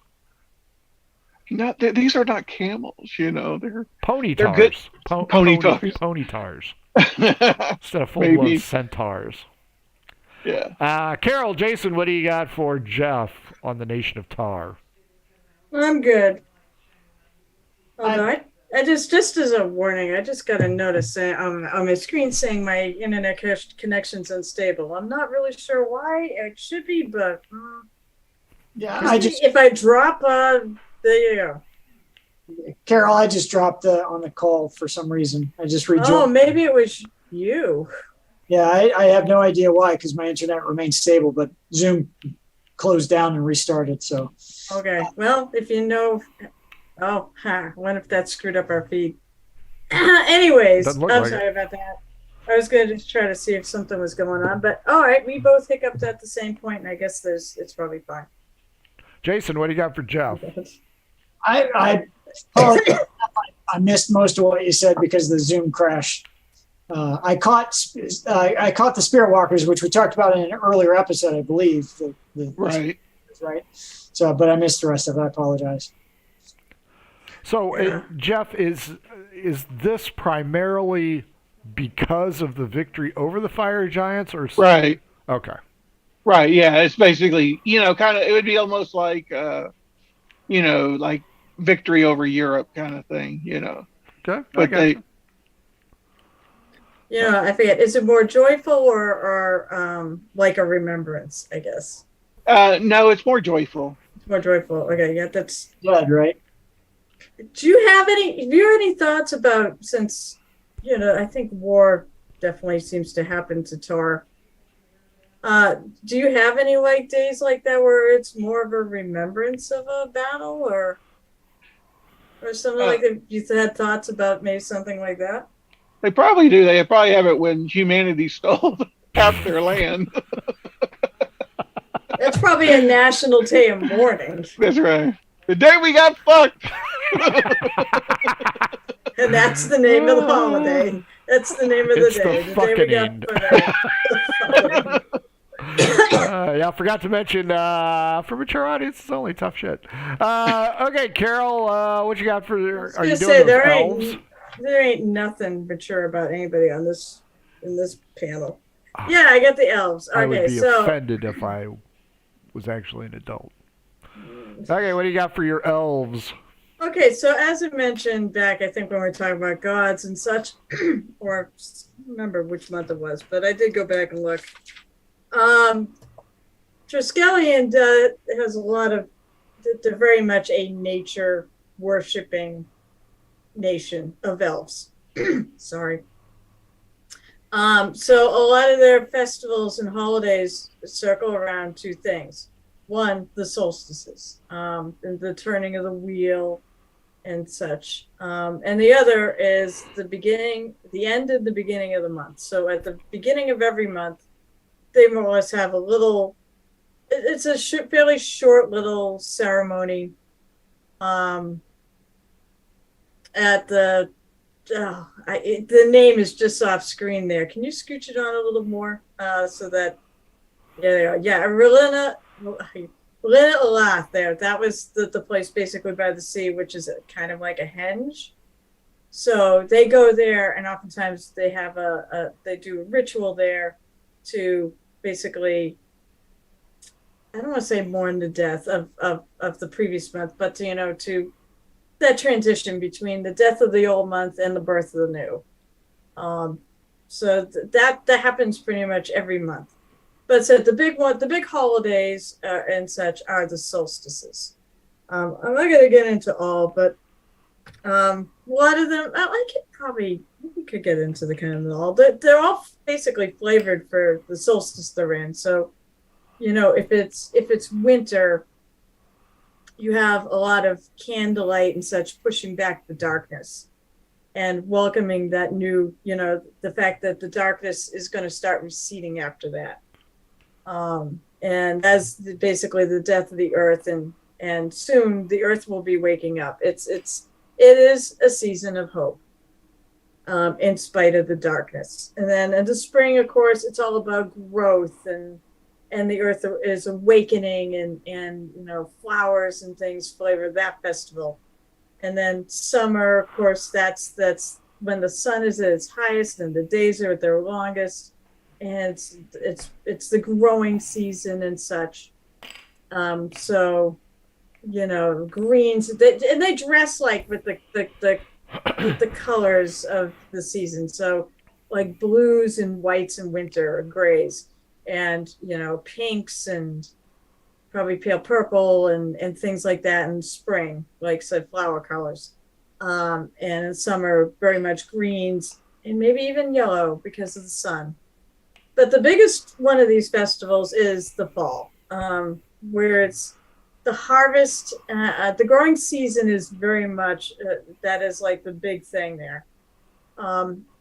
These are not camels, they're pony they're tars. good. Pony tars. Pony tars. Instead of full-blown centaurs. Yeah. Carol, Jason, what do you got for Jeff on the Nation of Tar? I'm good. Although I just as a warning, I just got a notice on my screen saying my internet connection's unstable. I'm not really sure why it should be, but Yeah, if I drop, there you go. Carol, I just dropped on the call for some reason. I just Oh, rejoined. maybe it was you. Yeah, I have no idea why because my internet remains stable, but Zoom closed down and restarted. So Okay. Well, if you know, what if that screwed up our feed? Anyways, Doesn't look I'm like sorry about that. I was going to just try to see if something was going on, but all right, we both hiccuped at the same point, and I guess it's probably fine. Jason, what do you got for Jeff? I apologize. I missed most of what you said because the Zoom crashed. I caught the Spirit Walkers, which we talked about in an earlier episode, I believe. Right. Right. So, but I missed the rest of it. I apologize. So, Jeff, is this primarily because of the victory over the Fire Giants, or Right. Okay. Right. Yeah. It's basically, kind of, it would be almost like, like victory over Europe kind of thing, Okay. But they, I forget. Is it more joyful or like a remembrance? I guess no, it's more joyful. it's more joyful. Okay, yeah, that's. Good, right? Do you have any thoughts about, since I think war definitely seems to happen to Tar. Do you have any days like that where it's more of a remembrance of a battle or something like that? You had thoughts about maybe something like that? They probably do. They probably have it when humanity stole half their land. That's probably a national day of mourning. That's right. The day we got fucked. And that's the name of the holiday. That's the name of the It's the day. The day we got fucking yeah, I forgot to mention, for mature audience, it's only tough shit. Okay, Carol, what you got for? Are you doing those elves? There ain't nothing mature about anybody in this panel. Yeah, I got the elves. Okay, I would be so offended if I was actually an adult. Okay, what do you got for your elves? okay, so as I mentioned back, I think when we were talking about gods and such, or I don't remember which month it was, but I did go back and look. Triskelion has a lot of, they're very much a nature worshipping nation of elves. Sorry. So a lot of their festivals and holidays circle around two things. One, the solstices, and the turning of the wheel and such. And the other is the end of the beginning of the month. So at the beginning of every month, they more or less have a little, it's a fairly short little ceremony at the name is just off screen there. Can you scooch it on a little more so that, yeah, Relina Elath there. That was the place basically by the sea, which is kind of like a henge. So they go there, and oftentimes they have they do a ritual there to basically, I don't want to say mourn the death of the previous month, but to that transition between the death of the old month and the birth of the new. So that happens pretty much every month. But so the big holidays and such are the solstices. I'm not going to get into all, but a lot of them, we could get into the kind of all. They're all basically flavored for the solstice they're in. So, if it's winter, you have a lot of candlelight and such pushing back the darkness and welcoming that new, the fact that the darkness is going to start receding after that. And as basically the death of the earth, and soon the earth will be waking up. It is a season of hope, in spite of the darkness. And then in the spring, of course, it's all about growth and the earth is awakening and flowers and things flavor that festival. And then summer, of course, that's when the sun is at its highest and the days are at their longest. And it's the growing season and such. So, greens, and they dress like with the colors of the season. So like blues and whites in winter or grays, and pinks and probably pale purple and things like that in spring, like said flower colors. And in summer, very much greens and maybe even yellow because of the sun. But the biggest one of these festivals is the fall, where it's the harvest. The growing season is very much that is like the big thing there.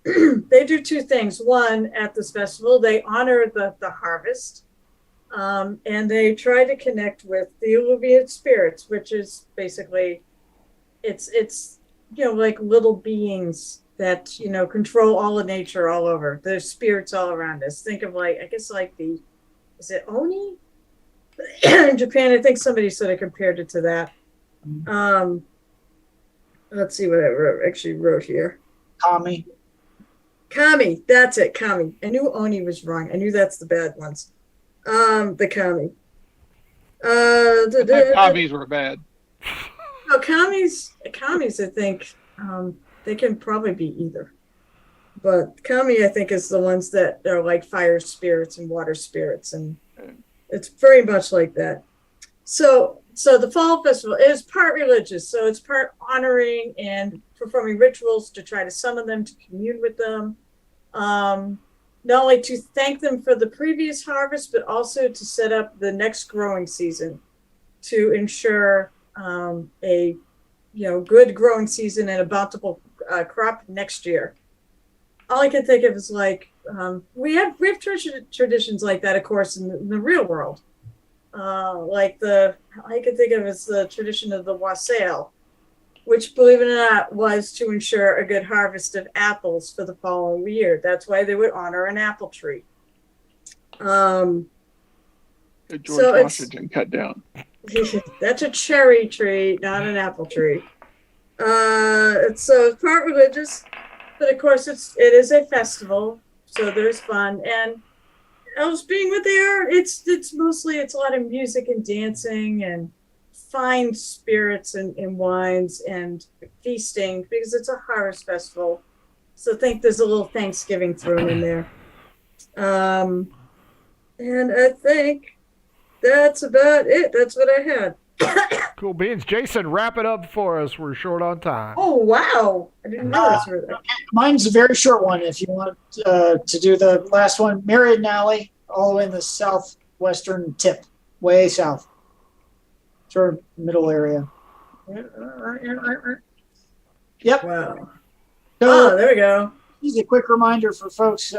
They do two things. One, at this festival, they honor the harvest, and they try to connect with the Alluviate spirits, which is basically it's like little beings that control all of nature all over. There's spirits all around us. Think of like, I guess like is it Oni? In Japan, I think somebody sort of compared it to that. Let's see what I actually wrote here. Kami. Kami, that's it, Kami. I knew Oni was wrong. I knew that's the bad ones. The Kami. Hobbies were bad. No, Kamis, I think, they can probably be either. But Kami, I think, is the ones that are like fire spirits and water spirits, and it's very much like that. So the fall festival is part religious, so it's part honoring and performing rituals to try to summon them, to commune with them, not only to thank them for the previous harvest, but also to set up the next growing season to ensure a good growing season and a bountiful crop next year. All I can think of is like we have traditions like that, of course, in the real world. Like I can think of as the tradition of the wassail, which, believe it or not, was to ensure a good harvest of apples for the following year. That's why they would honor an apple tree. George Washington cut down. That's a cherry tree, not an apple tree. It's part religious, but of course it is a festival, so there's fun. And elves being what they are, it's mostly a lot of music and dancing and fine spirits and wines and feasting, because it's a harvest festival. So I think there's a little Thanksgiving thrown in there. And I think that's about it. That's what I had. Cool beans. Jason, wrap it up for us. We're short on time. Oh, wow. I didn't realize we were there. Mine's a very short one. If you want to do the last one, Marion Alley, all the way in the southwestern tip, way south, sort of middle area. Yep. Wow. So, Oh, there we go. just a quick reminder for folks,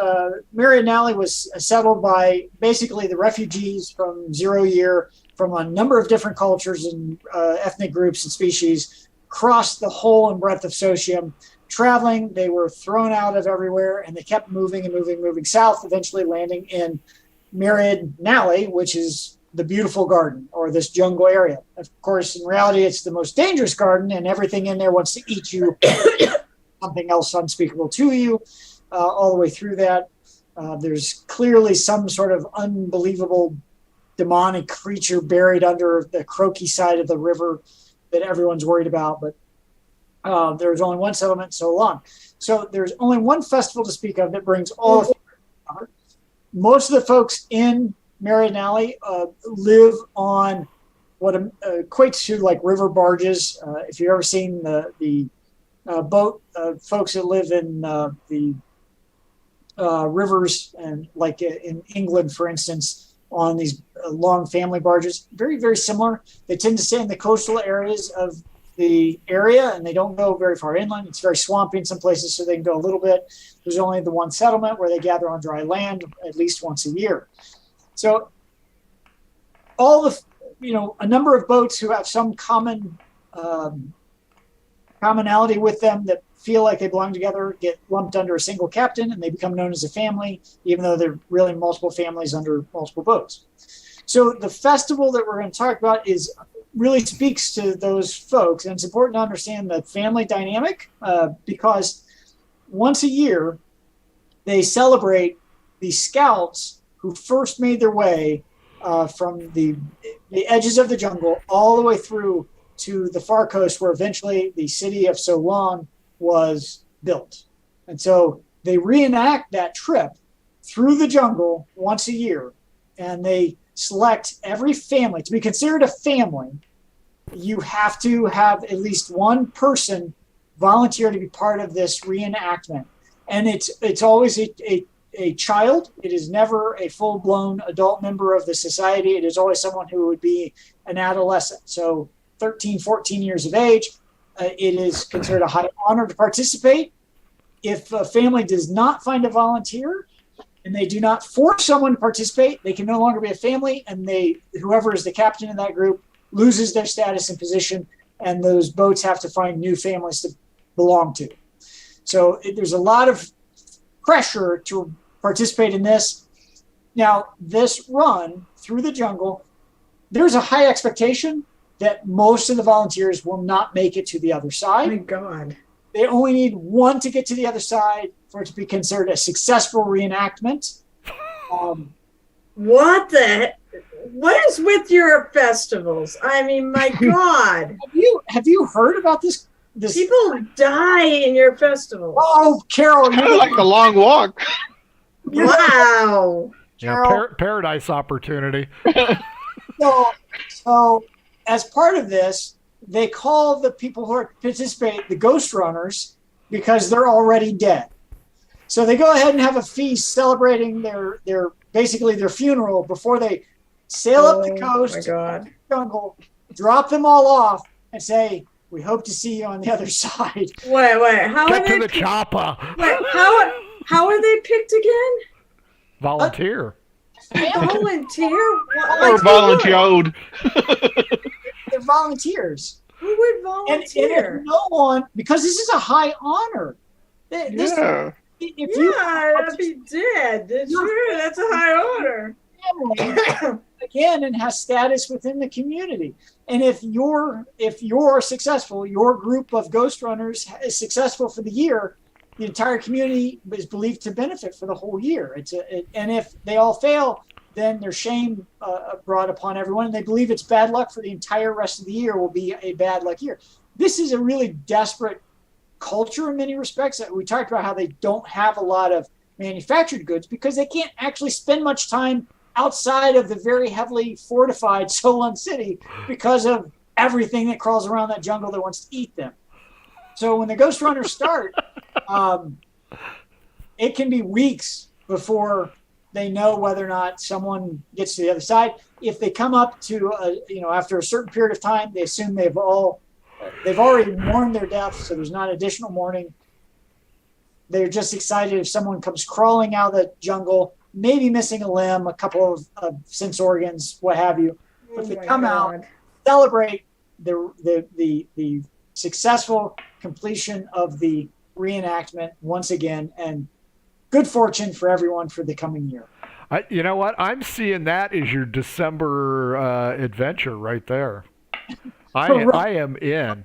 Marion Alley was settled by basically the refugees from 0 year from a number of different cultures and ethnic groups and species, crossed the whole and breadth of Socium. Traveling, they were thrown out of everywhere, and they kept moving and moving, moving south, eventually landing in Marion Alley, which is the beautiful garden, or this jungle area. Of course, in reality, it's the most dangerous garden, and everything in there wants to eat you, something else unspeakable to you, all the way through that. There's clearly some sort of unbelievable demonic creature buried under the croaky side of the river that everyone's worried about, but there's only one settlement so long. So there's only one festival to speak of that brings all of it. Most of the folks in Marion Alley live on what equates to like river barges. If you've ever seen the boat folks that live in the rivers, and like in England, for instance, on these long family barges, very, very similar. They tend to stay in the coastal areas of the area, and they don't go very far inland. It's very swampy in some places, so they can go a little bit. There's only the one settlement where they gather on dry land at least once a year. So all the, a number of boats who have some common commonality with them that feel like they belong together get lumped under a single captain, and they become known as a family, even though they're really multiple families under multiple boats. So the festival that we're going to talk about really speaks to those folks, and it's important to understand the family dynamic because once a year they celebrate the scouts who first made their way from the edges of the jungle all the way through to the far coast, where eventually the city of Solon was built. And so they reenact that trip through the jungle once a year, and they select every family. To be considered a family, you have to have at least one person volunteer to be part of this reenactment. And it's always a child. It is never a full-blown adult member of the society. It is always someone who would be an adolescent. So 13, 14 years of age. It is considered a high honor to participate. If a family does not find a volunteer and they do not force someone to participate, they can no longer be a family, and whoever is the captain of that group loses their status and position, and those boats have to find new families to belong to. So there's a lot of pressure to participate in this. Now, this run through the jungle, there's a high expectation that most of the volunteers will not make it to the other Oh side. my God. They only need one to get to the other side for it to be considered a successful reenactment. What is with your festivals? I mean, my God. Have you heard about this? People die in your festivals. Oh, Carol, Kind of like a long walk. Wow. Paradise opportunity. So as part of this, they call the people who participate the ghost runners because they're already dead. So they go ahead and have a feast celebrating their basically their funeral before they sail up the coast, my God. jungle, drop them all off, and say, "We hope to see you on the other side." Wait. How Get are to they? the chopper. Wait, how are they picked again? Volunteer. Volunteer? What, Or like, volunteered. They're volunteers. Who would And volunteer? if no one, because this is a high honor. This, Yeah. If you I'd be dead. Sure, that's a high honor. family again and has status within the community. And if you're successful, your group of ghost runners is successful for the year, the entire community is believed to benefit for the whole year. And if they all fail, then there's shame brought upon everyone, and they believe it's bad luck for the entire rest of the year will be a bad luck year. This is a really desperate culture in many respects. We talked about how they don't have a lot of manufactured goods because they can't actually spend much time outside of the very heavily fortified Solon City because of everything that crawls around that jungle that wants to eat them. So when the ghost runners start, it can be weeks before they know whether or not someone gets to the other side. If they come up to, after a certain period of time, they assume they've already mourned their death, so there's not additional mourning. They're just excited if someone comes crawling out of the jungle, maybe missing a limb, a couple of sense organs, what have you. But they come out, celebrate the successful completion of the reenactment once again, and good fortune for everyone for the coming year. You know what? I'm seeing that as your December adventure right there. I am in.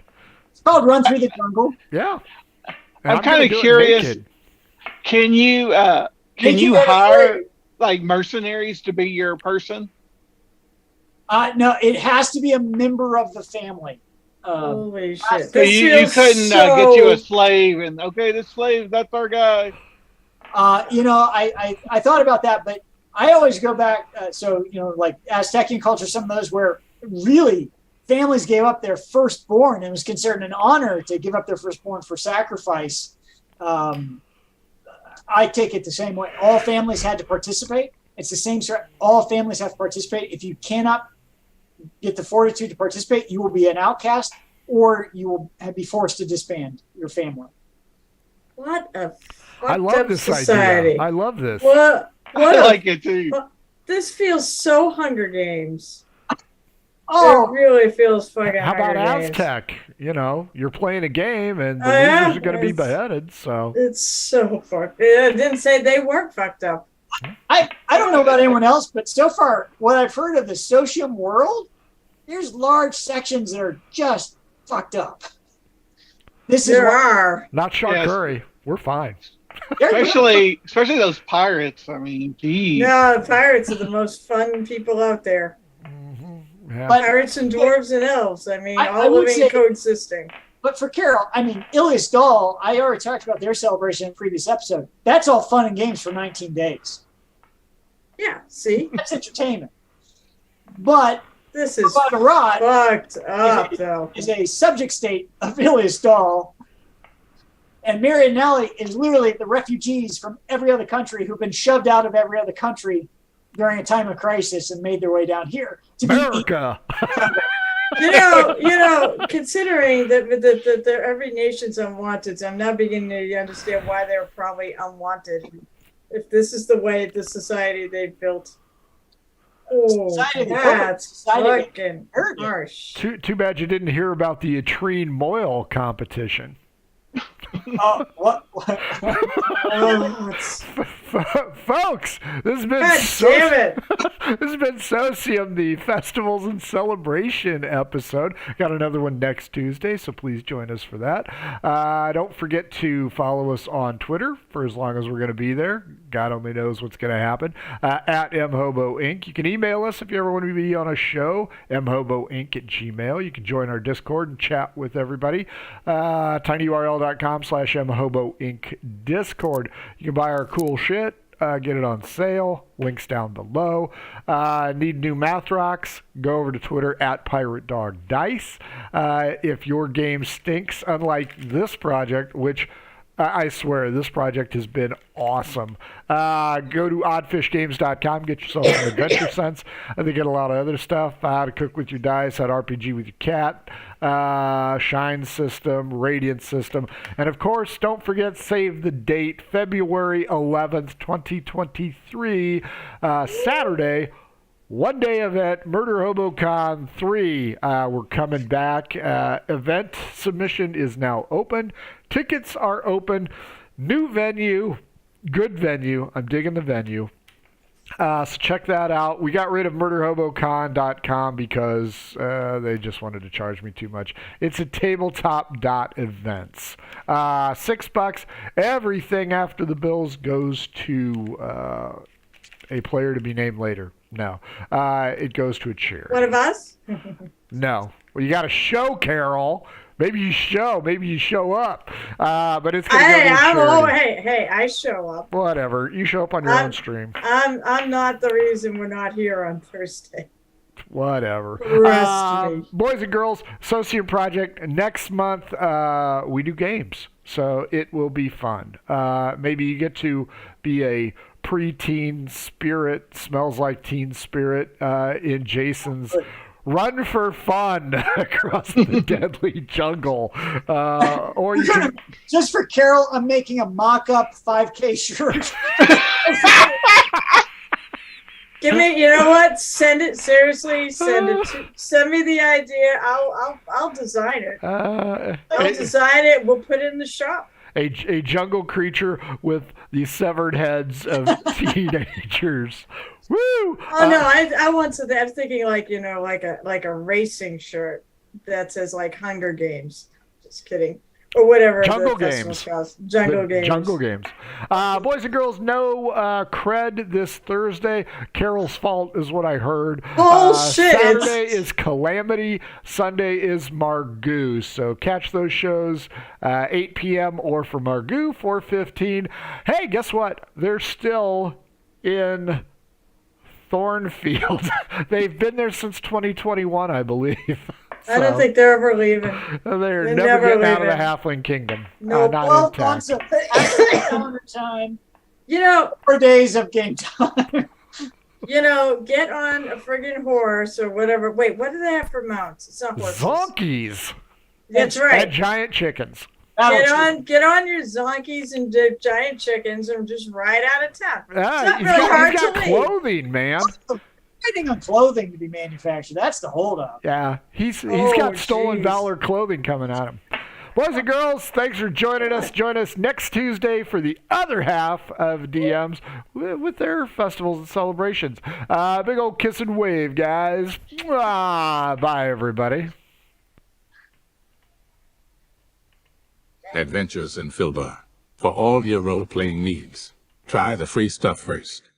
It's called Run Through the Jungle. Yeah. And I'm kind gonna of do it curious. naked. Can you hire like mercenaries to be your person? No, it has to be a member of the family. Holy shit. So you couldn't get you a slave and okay, this slave, that's our guy. I thought about that, but I always go back. Like Aztecian culture, some of those where really families gave up their firstborn. It was considered an honor to give up their firstborn for sacrifice. I take it the same way. All families had to participate. It's the same. All families have to participate. If you cannot get the fortitude to participate, you will be an outcast, or you will be forced to disband your family. What a I love fucked-up this society. idea. I love this. I like it too. This feels so Hunger Games. Oh, It really feels fucking How about Hunger Games. Aztec? You're playing a game, and the Yeah, losers are going to be it's- beheaded. So It's so fucked. It didn't say they weren't fucked up. I don't know about anyone else, but so far, what I've heard of the Socium world, there's large sections that are just fucked up. There are. not Shark Yes. Curry. We're fine. Especially those pirates. I mean, geez. No, pirates are the most fun people out there. Yeah. But- Pirates and dwarves and elves. I mean, I all would living say- and coexisting. But for Carol, I mean, Ilias Dahl, I already talked about their celebration in a previous episode. That's all fun and games for 19 days. Yeah, see? That's entertainment. But This is Rod fucked up, though. is a subject state of Ilias Dahl. And Marianelli is literally the refugees from every other country who've been shoved out of every other country during a time of crisis and made their way down here to be America. Considering that every nation's unwanted, I'm now beginning to understand why they're probably unwanted. If this is the way the society they built. Oh, that's fucking harsh. Too bad you didn't hear about the Atrine Moyle competition. What? Folks, this has been this has been Socium, the Festivals and Celebration episode. Got another one next Tuesday, so please join us for that. Don't forget to follow us on Twitter for as long as we're going to be there. God only knows what's going to happen. At MHobo Inc. You can email us if you ever want to be on a show, mhoboinc@gmail. You can join our Discord and chat with everybody. tinyurl.com/MHobo Inc. Discord. You can buy our cool shit. Get it on sale. Links down below. Need new math rocks? Go over to Twitter at PirateDogDice. If your game stinks, unlike this project, which I swear this project has been awesome. Go to oddfishgames.com, get yourself some Adventure Sense. They get a lot of other stuff. How to cook with your dice, how to RPG with your cat, Shine System, Radiant System. And of course, don't forget, save the date, February 11th, 2023, Saturday. One-day event, Murder HoboCon 3. We're coming back. Event submission is now open. Tickets are open. New venue. Good venue. I'm digging the venue. So check that out. We got rid of murderhobocon.com because they just wanted to charge me too much. It's a tabletop.events. $6. Everything after the bills goes to a player to be named later. No. It goes to a charity. One of us? No. Well, you got to show, Carol. Maybe you show up. But it's going to go to a charity. Hey, I show up. Whatever. You show up on your own stream. I'm not the reason we're not here on Thursday. Whatever. Trust me. Boys and girls, Socium Project. Next month, we do games. So it will be fun. Maybe you get to be a pre-teen spirit, smells like teen spirit in Jason's Run for Fun across the deadly jungle. Or you can... Just for Carol, I'm making a mock-up 5K shirt. Give me, you know what? Send it, seriously. Send me the idea. I'll design it. I'll design it. We'll put it in the shop. A jungle creature with the severed heads of teenagers. Woo! Oh no, I want something. I'm thinking like a racing shirt that says like Hunger Games. Just kidding. Or whatever. Jungle Games. Jungle Games. Jungle Games. Boys and girls, no cred this Thursday. Carol's fault is what I heard. Bullshit. Saturday is Calamity. Sunday is Margoo. So catch those shows 8 p.m. or for Margoo 4:15. Hey, guess what? They're still in Thornfield. They've been there since 2021, I believe. I don't think they're ever leaving. They're never getting out of the Halfling Kingdom. No, not intact. Calendar time. 4 days of game time. Get on a friggin' horse or whatever. Wait, what do they have for mounts? It's not horses. Zonkies. That's right. And giant chickens. Get on your zonkies and giant chickens and just ride out of town. He's got clothing, man. Waiting on clothing to be manufactured. That's the holdup. Yeah, he's got stolen valor clothing coming at him. Boys and girls, thanks for joining us. Join us next Tuesday for the other half of DMs with their festivals and celebrations. Big old kiss and wave, guys. Bye, everybody. Adventures in Filbar. For all your role-playing needs, try the free stuff first.